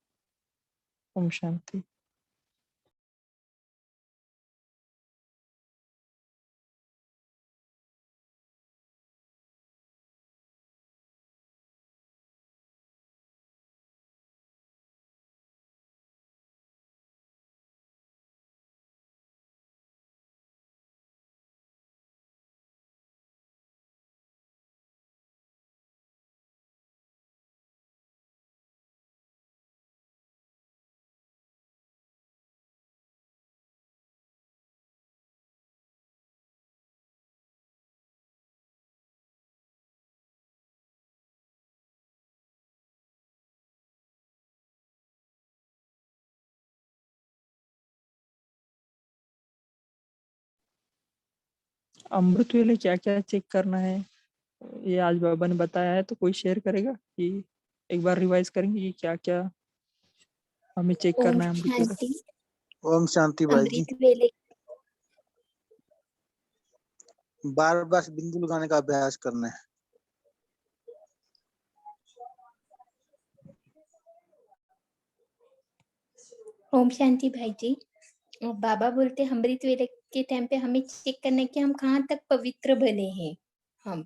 ओम शांति। अमृत वेले क्या क्या चेक करना है, ये आज बाबा ने बताया है, तो कोई शेयर करेगा कि एक बार रिवाइज करेंगे कि क्या क्या हमें चेक ओम करना है अमृत वेले। शांति। ओम शांति भाई जी। अमृत वेले बार बार बिंदु लगाने का अभ्यास करना है। ओम शांति भाई जी। बाबा बोलते अमृत वेले के टाइम पे हमें चेक करना है कि हम कहाँ तक पवित्र बने हैं हम।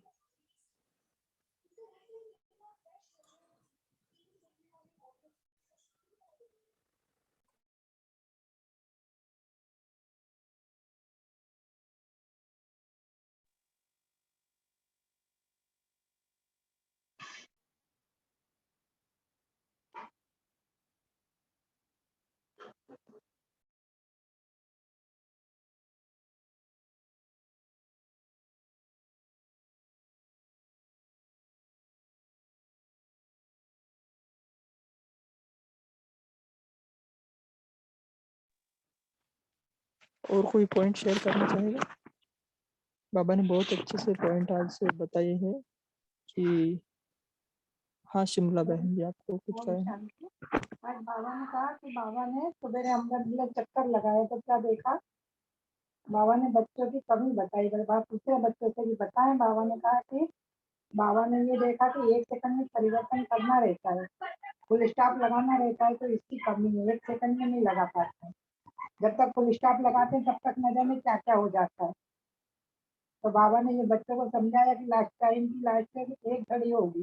और कोई पॉइंट शेयर करना चाहेगा? बाबा ने बहुत अच्छे से पॉइंट आज से बताए हैं कि हाँ शिमला बहन जी आपको कुछ ओम कहें। शांति। आज बाबा ने कहा कि बाबा ने सवेरे अमृत चक्कर लगाया तो क्या देखा, बाबा ने बच्चों की कमी बताई। बात दूसरे बच्चों से भी बताएं। बाबा ने कहा कि बाबा ने ये देखा कि 1 सेकंड में परिवर्तन करना रहता है, फुल स्टॉप लगाना रहता है, तो इसकी कमी है, 1 सेकंड में नहीं लगा पाते हैं। जब तक फुल स्टॉप लगाते हैं तब तक न जाने क्या क्या हो जाता है। तो बाबा ने ये बच्चों को समझाया कि लास्ट टाइम की लास्ट में एक घड़ी होगी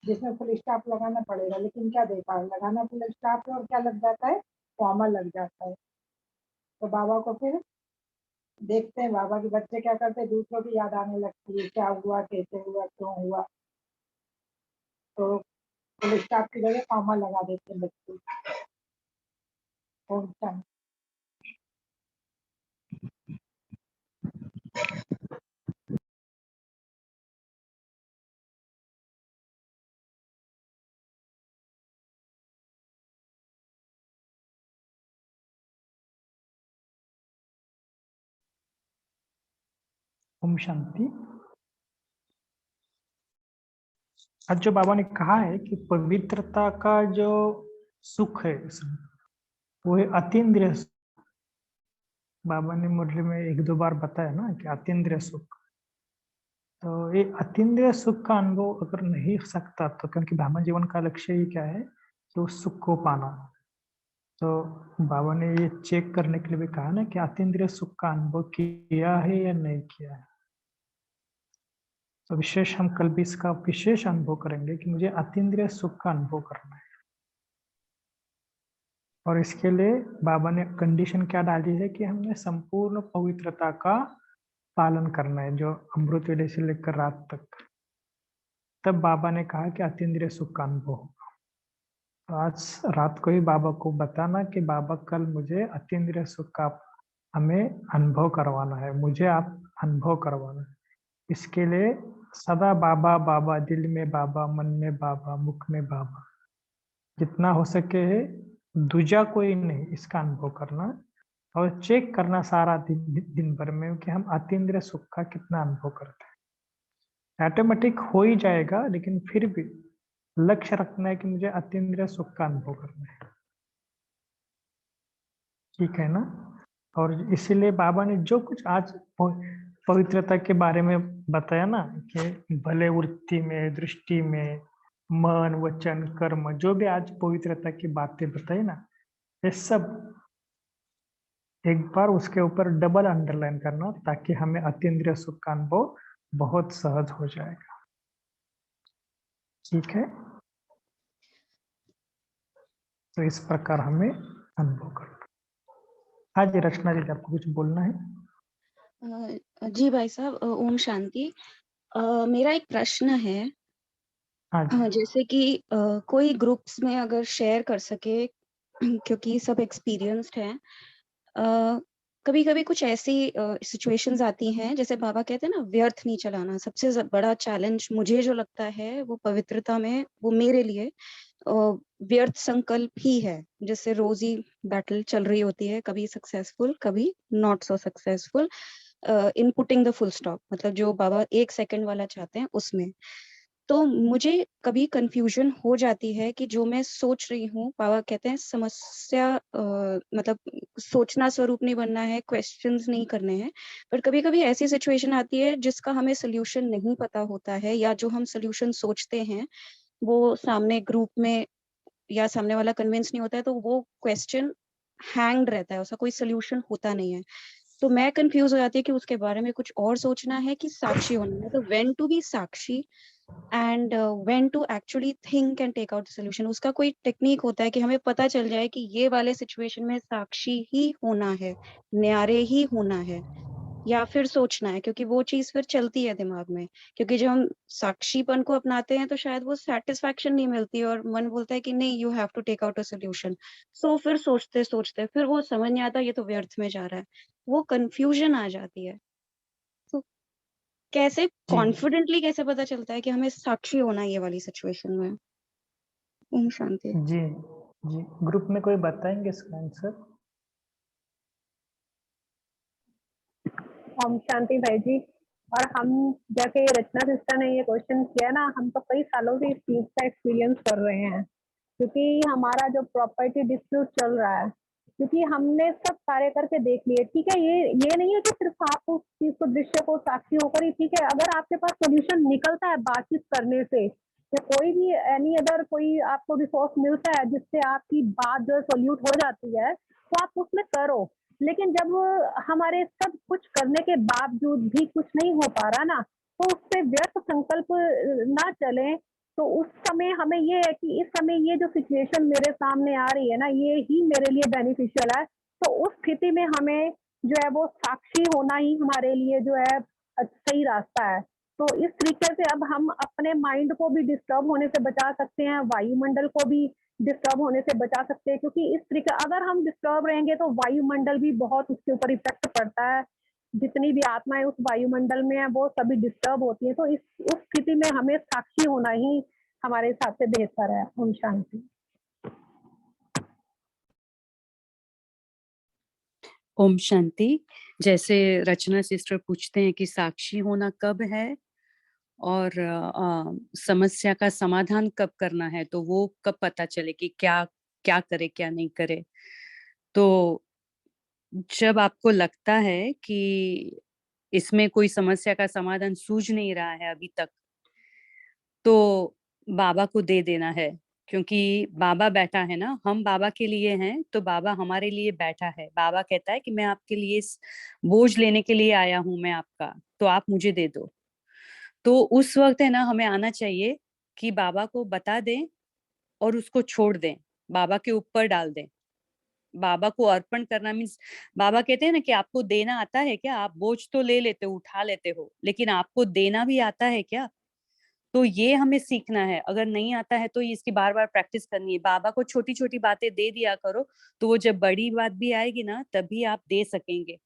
जिसमें फुल स्टॉप लगाना पड़ेगा, लेकिन क्या देखा, लगाना फुल स्टॉप है और क्या लग जाता है, कॉमा लग जाता है। तो बाबा को फिर देखते हैं बाबा के बच्चे क्या करते हैं, दूसरों की याद आने लगती है, क्या हुआ, कैसे हुआ, क्यों हुआ, तो फुल स्टॉप की जगह कॉमा लगा देते हैं बच्चे। ओम शांति। ओम शांति। आज जो बाबा ने कहा है कि पवित्रता का जो सुख है इसमें, वो है अतीन्द्रिय सुख। बाबा ने मुरली में 1-2 बार बताया ना कि अतीन्द्रिय सुख। तो ये अतीन्द्रिय सुख का अनुभव अगर नहीं हो सकता, तो क्योंकि ब्राह्मण जीवन का लक्ष्य ही क्या है, तो सुख को पाना। तो बाबा ने ये चेक करने के लिए भी कहा ना कि अतीन्द्रिय सुख का अनुभव किया है या नहीं किया है। तो विशेष हम कल भी इसका विशेष अनुभव करेंगे कि मुझे अतीन्द्रिय सुख का अनुभव करना है। और इसके लिए बाबा ने कंडीशन क्या डाली है कि हमने संपूर्ण पवित्रता का पालन करना है, जो अमृत वेले से लेकर रात तक। तब बाबा ने कहा कि अतीन्द्रिय सुख का अनुभव होगा। तो आज रात को ही बाबा को बताना कि बाबा कल मुझे अतीन्द्रिय सुख का हमें अनुभव करवाना है, मुझे आप अनुभव करवाना है। इसके लिए सदा बाबा बाबा, दिल में बाबा, मन में बाबा, मुख में बाबा, जितना हो सके है दूजा कोई नहीं, इसका अनुभव करना और चेक करना सारा दिन भर में कि हम अतीन्द्रिय सुख का कितना अनुभव करते हैं। ऑटोमेटिक हो ही जाएगा, लेकिन फिर भी लक्ष्य रखना है कि मुझे अतीन्द्रिय सुख का अनुभव करना है। ठीक है ना? और इसीलिए बाबा ने जो कुछ आज पवित्रता के बारे में बताया ना, कि भले वृत्ति में, दृष्टि में, मन, वचन, कर्म, जो भी आज पवित्रता की बातें बताई ना, ये सब एक बार उसके ऊपर डबल अंडरलाइन करना, ताकि हमें अतीन्द्रिय सुख का अनुभव बहुत सहज हो जाएगा। ठीक है? तो इस प्रकार हमें अनुभव करना। हाँ जी रचना जी, आपको कुछ बोलना है? जी भाई साहब, ओम शांति। मेरा एक प्रश्न है। हाँ जी। जैसे कि कोई ग्रुप्स में अगर शेयर कर सके, क्योंकि सब एक्सपीरियंस्ड हैं। कभी कभी कुछ ऐसी सिचुएशंस आती हैं, जैसे बाबा कहते हैं ना, व्यर्थ नहीं चलाना। सबसे बड़ा चैलेंज मुझे जो लगता है वो पवित्रता में, वो मेरे लिए व्यर्थ संकल्प ही है। जैसे रोज ही बैटल चल रही होती है, कभी सक्सेसफुल, कभी not so successful. In putting the full stop, मतलब जो बाबा 1 सेकंड वाला चाहते हैं उसमें। तो मुझे कभी कंफ्यूजन हो जाती है कि जो मैं सोच रही हूँ, बाबा कहते हैं समस्या मतलब सोचना स्वरूप नहीं बनना है, क्वेश्चंस नहीं करने हैं, पर कभी कभी ऐसी सिचुएशन आती है जिसका हमें सोल्यूशन नहीं पता होता है, या जो हम सोल्यूशन सोचते हैं वो सामने ग्रुप में या सामने वाला कन्विंस नहीं होता है, तो वो क्वेश्चन हैंग्ड रहता है, उसका कोई सोल्यूशन होता नहीं है। तो मैं कंफ्यूज हो जाती है कि उसके बारे में कुछ और सोचना है कि साक्षी होना है। तो when to be sakshi and when to actually think and take out the solution, उसका कोई टेक्निक होता है कि हमें पता चल जाए कि ये वाले सिचुएशन में साक्षी ही होना है, न्यारे ही होना है, या फिर सोचना है, क्योंकि वो चीज फिर चलती है दिमाग में। क्योंकि जब हम साक्षीपन को अपनाते हैं तो शायद वो सेटिस्फैक्शन नहीं मिलती और मन बोलता है कि नहीं, you have to take out a solution. So फिर सोचते सोचते फिर वो समझ नहीं आता, ये तो व्यर्थ में जा रहा है, वो कंफ्यूजन आ जाती है। तो कैसे कॉन्फिडेंटली कैसे पता चलता है कि हमें साक्षी होना है ये वाली सिचुएशन में? ओम शांति। जी जी, ग्रुप में कोई बताएंगे इसका आंसर? ओम शांति भाई जी। और हम जैसे रचना सिस्टर ने ये क्वेश्चन किया ना, हम तो कई सालों से इस चीज का एक्सपीरियंस कर रहे हैं, क्योंकि हमारा जो प्रॉपर्टी डिस्प्यूट चल रहा है, क्योंकि हमने सब कार्य करके देख लिए। ठीक है, ये नहीं है कि सिर्फ आप उस चीज को, दृश्य को साक्षी होकर ही, ठीक है, अगर आपके पास सोल्यूशन निकलता है बातचीत करने से, या कोई भी एनी अदर कोई आपको रिसोर्स मिलता है जिससे आपकी बात जो सोल्यूट हो जाती है, तो आप उसमें करो। लेकिन जब हमारे सब कुछ करने के बावजूद भी कुछ नहीं हो पा रहा ना, तो उससे व्यर्थ संकल्प ना चले। तो उस समय हमें ये है कि इस समय ये जो सिचुएशन मेरे सामने आ रही है ना, ये ही मेरे लिए बेनिफिशियल है। तो उस स्थिति में हमें जो है वो साक्षी होना ही हमारे लिए जो है सही रास्ता है। तो इस तरीके से अब हम अपने माइंड को भी डिस्टर्ब होने से बचा सकते हैं, वायुमंडल को भी डिस्टर्ब होने से बचा सकते हैं, क्योंकि इस तरीके अगर हम डिस्टर्ब रहेंगे तो वायुमंडल भी बहुत उसके ऊपर इफेक्ट पड़ता है। जितनी भी आत्माएं उस वायुमंडल में है वो सभी डिस्टर्ब होती है। तो उस स्थिति में हमें साक्षी होना ही हमारे हिसाब से बेहतर है। ओम शांति। ओम शांति। जैसे रचना सिस्टर पूछते हैं कि साक्षी होना कब है और समस्या का समाधान कब करना है, तो वो कब पता चले कि क्या क्या करे क्या नहीं करे। तो जब आपको लगता है कि इसमें कोई समस्या का समाधान सूझ नहीं रहा है अभी तक, तो बाबा को दे देना है, क्योंकि बाबा बैठा है ना, हम बाबा के लिए हैं, तो बाबा हमारे लिए बैठा है। बाबा कहता है कि मैं आपके लिए इस बोझ लेने के लिए आया हूं, मैं आपका, तो आप मुझे दे दो। तो उस वक्त है ना, हमें आना चाहिए कि बाबा को बता दें और उसको छोड़ दें, बाबा के ऊपर डाल दें। बाबा को अर्पण करना मीन्स, बाबा कहते हैं ना कि आपको देना आता है क्या, आप बोझ तो ले लेते हो, उठा लेते हो, लेकिन आपको देना भी आता है क्या? तो ये हमें सीखना है। अगर नहीं आता है तो इसकी बार बार प्रैक्टिस करनी है। बाबा को छोटी छोटी बातें दे दिया करो, तो वो जब बड़ी बात भी आएगी ना, तभी आप दे सकेंगे।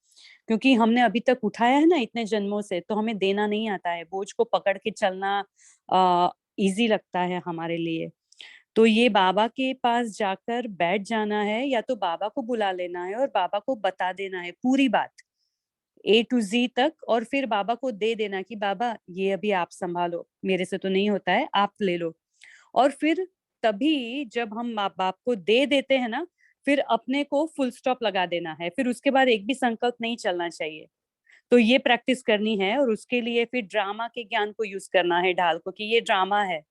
क्योंकि हमने अभी तक उठाया है ना इतने जन्मों से, तो हमें देना नहीं आता है। बोझ को पकड़ के चलना इजी लगता है हमारे लिए। तो ये बाबा के पास जाकर बैठ जाना है, या तो बाबा को बुला लेना है और बाबा को बता देना है पूरी बात A to Z तक, और फिर बाबा को दे देना कि बाबा ये अभी आप संभालो, मेरे से तो नहीं होता है, आप ले लो। और फिर तभी जब हम माँ बाप को दे देते हैं ना, फिर अपने को फुल स्टॉप लगा देना है। फिर उसके बाद एक भी संकल्प नहीं चलना चाहिए। तो ये प्रैक्टिस करनी है, और उसके लिए फिर ड्रामा के ज्ञान को यूज करना है, ढाल को, कि ये ड्रामा है,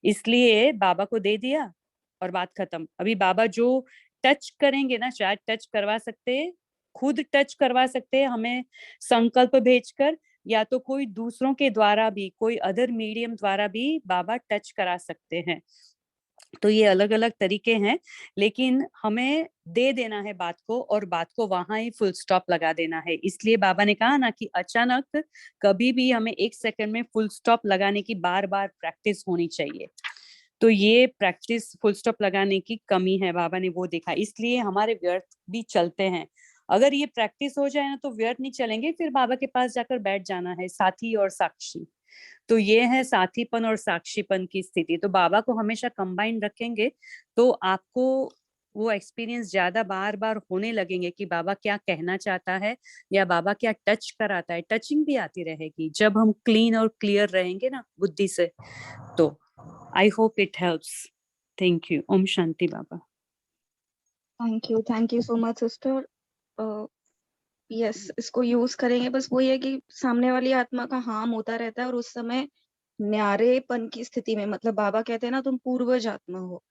इसलिए बाबा को दे दिया और बात खत्म। अभी बाबा जो टच करेंगे ना, शायद टच करवा सकते हैं, खुद टच करवा सकते हैं हमें संकल्प भेजकर, या तो कोई दूसरों के द्वारा भी, कोई अदर मीडियम द्वारा भी बाबा टच करा सकते हैं। तो ये अलग अलग तरीके हैं, लेकिन हमें दे देना है बात को, और बात को वहां ही फुल स्टॉप लगा देना है। इसलिए बाबा ने कहा ना कि अचानक कभी भी हमें 1 सेकंड में फुल स्टॉप लगाने की बार बार प्रैक्टिस होनी चाहिए। तो ये प्रैक्टिस फुल स्टॉप लगाने की कमी है, बाबा ने वो देखा, इसलिए हमारे व्यर्थ भी चलते हैं। अगर ये प्रैक्टिस हो जाए ना, तो व्यर्थ नहीं चलेंगे। फिर बाबा के पास जाकर बैठ जाना है, साथी और साक्षी। तो ये है साथीपन और साक्षीपन की स्थिति। तो बाबा को हमेशा कंबाइन रखेंगे, तो आपको वो एक्सपीरियंस ज्यादा बार बार होने लगेंगे कि बाबा क्या कहना चाहता है या बाबा क्या टच कराता है। टचिंग भी आती रहेगी जब हम क्लीन और क्लियर रहेंगे ना बुद्धि से। तो I hope it helps. Thank you. ओम शांति बाबा। Thank you so much sister. Yes, इसको यूज करेंगे। बस वही है कि सामने वाली आत्मा का हार्म होता रहता है और उस समय न्यारेपन की स्थिति में, मतलब बाबा कहते हैं ना तुम पूर्वज आत्मा हो,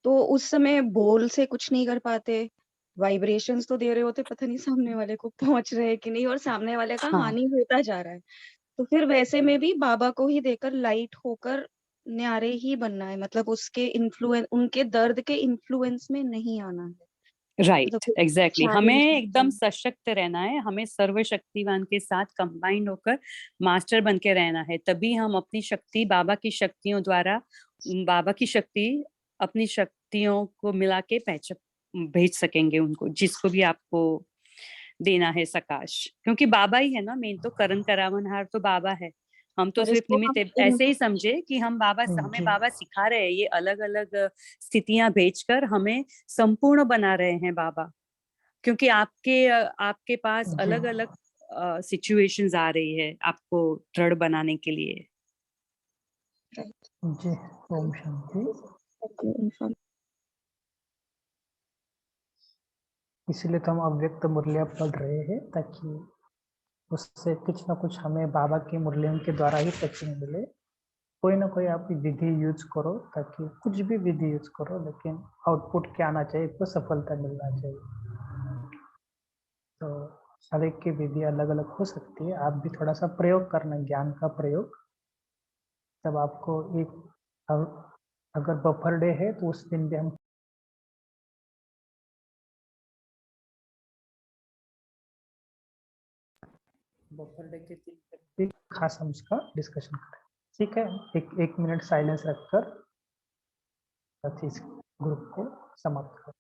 तो उस समय बोल से कुछ नहीं कर पाते, वाइब्रेशंस तो दे रहे होते, पता नहीं सामने वाले को पहुंच रहे हैं कि नहीं, और सामने वाले का हाँ। हानि होता जा रहा है। तो फिर वैसे में भी बाबा को ही देकर लाइट होकर न्यारे ही बनना है, मतलब उसके इन्फ्लुएंस, उनके दर्द के इन्फ्लुएंस में नहीं आना है। Right, exactly. हमें चैलेंज एकदम सशक्त रहना है, हमें सर्वशक्तिवान के साथ कंबाइंड होकर मास्टर बन के रहना है। तभी हम अपनी शक्ति बाबा की शक्तियों द्वारा, बाबा की शक्ति अपनी शक्तियों को मिला के भेज सकेंगे उनको, जिसको भी आपको देना है सकाश। क्योंकि बाबा ही है ना मेन, तो करण करावनहार तो बाबा है। हम तो और सिर्फ इसको निमित्त हम ऐसे ही समझे कि हम बाबा, हमें जी। बाबा सिखा रहे हैं, ये अलग अलग स्थितियां भेजकर हमें संपूर्ण बना रहे हैं बाबा। क्योंकि आपके पास जी। अलग अलग सिचुएशंस आ रही है आपको दृढ़ बनाने के लिए। जी, ओम शांति। इसलिए तो हम अव्यक्त मुरलियां पढ़ रहे हैं, ताकि उससे कुछ ना कुछ हमें बाबा की मुरलियों के द्वारा ही टचिंग मिले। कोई ना कोई आप विधि यूज करो, ताकि कुछ भी विधि यूज करो, लेकिन आउटपुट क्या आना चाहिए, तो सफलता मिलना चाहिए। तो हर एक की विधि अलग अलग हो सकती है। आप भी थोड़ा सा प्रयोग करना, ज्ञान का प्रयोग। तब आपको अगर बफर डे है तो उस दिन भी हम बफर डे के दिन तक भी खास हम उसका डिस्कशन करें। ठीक है, एक मिनट साइलेंस रखकर इस ग्रुप को समाप्त करें।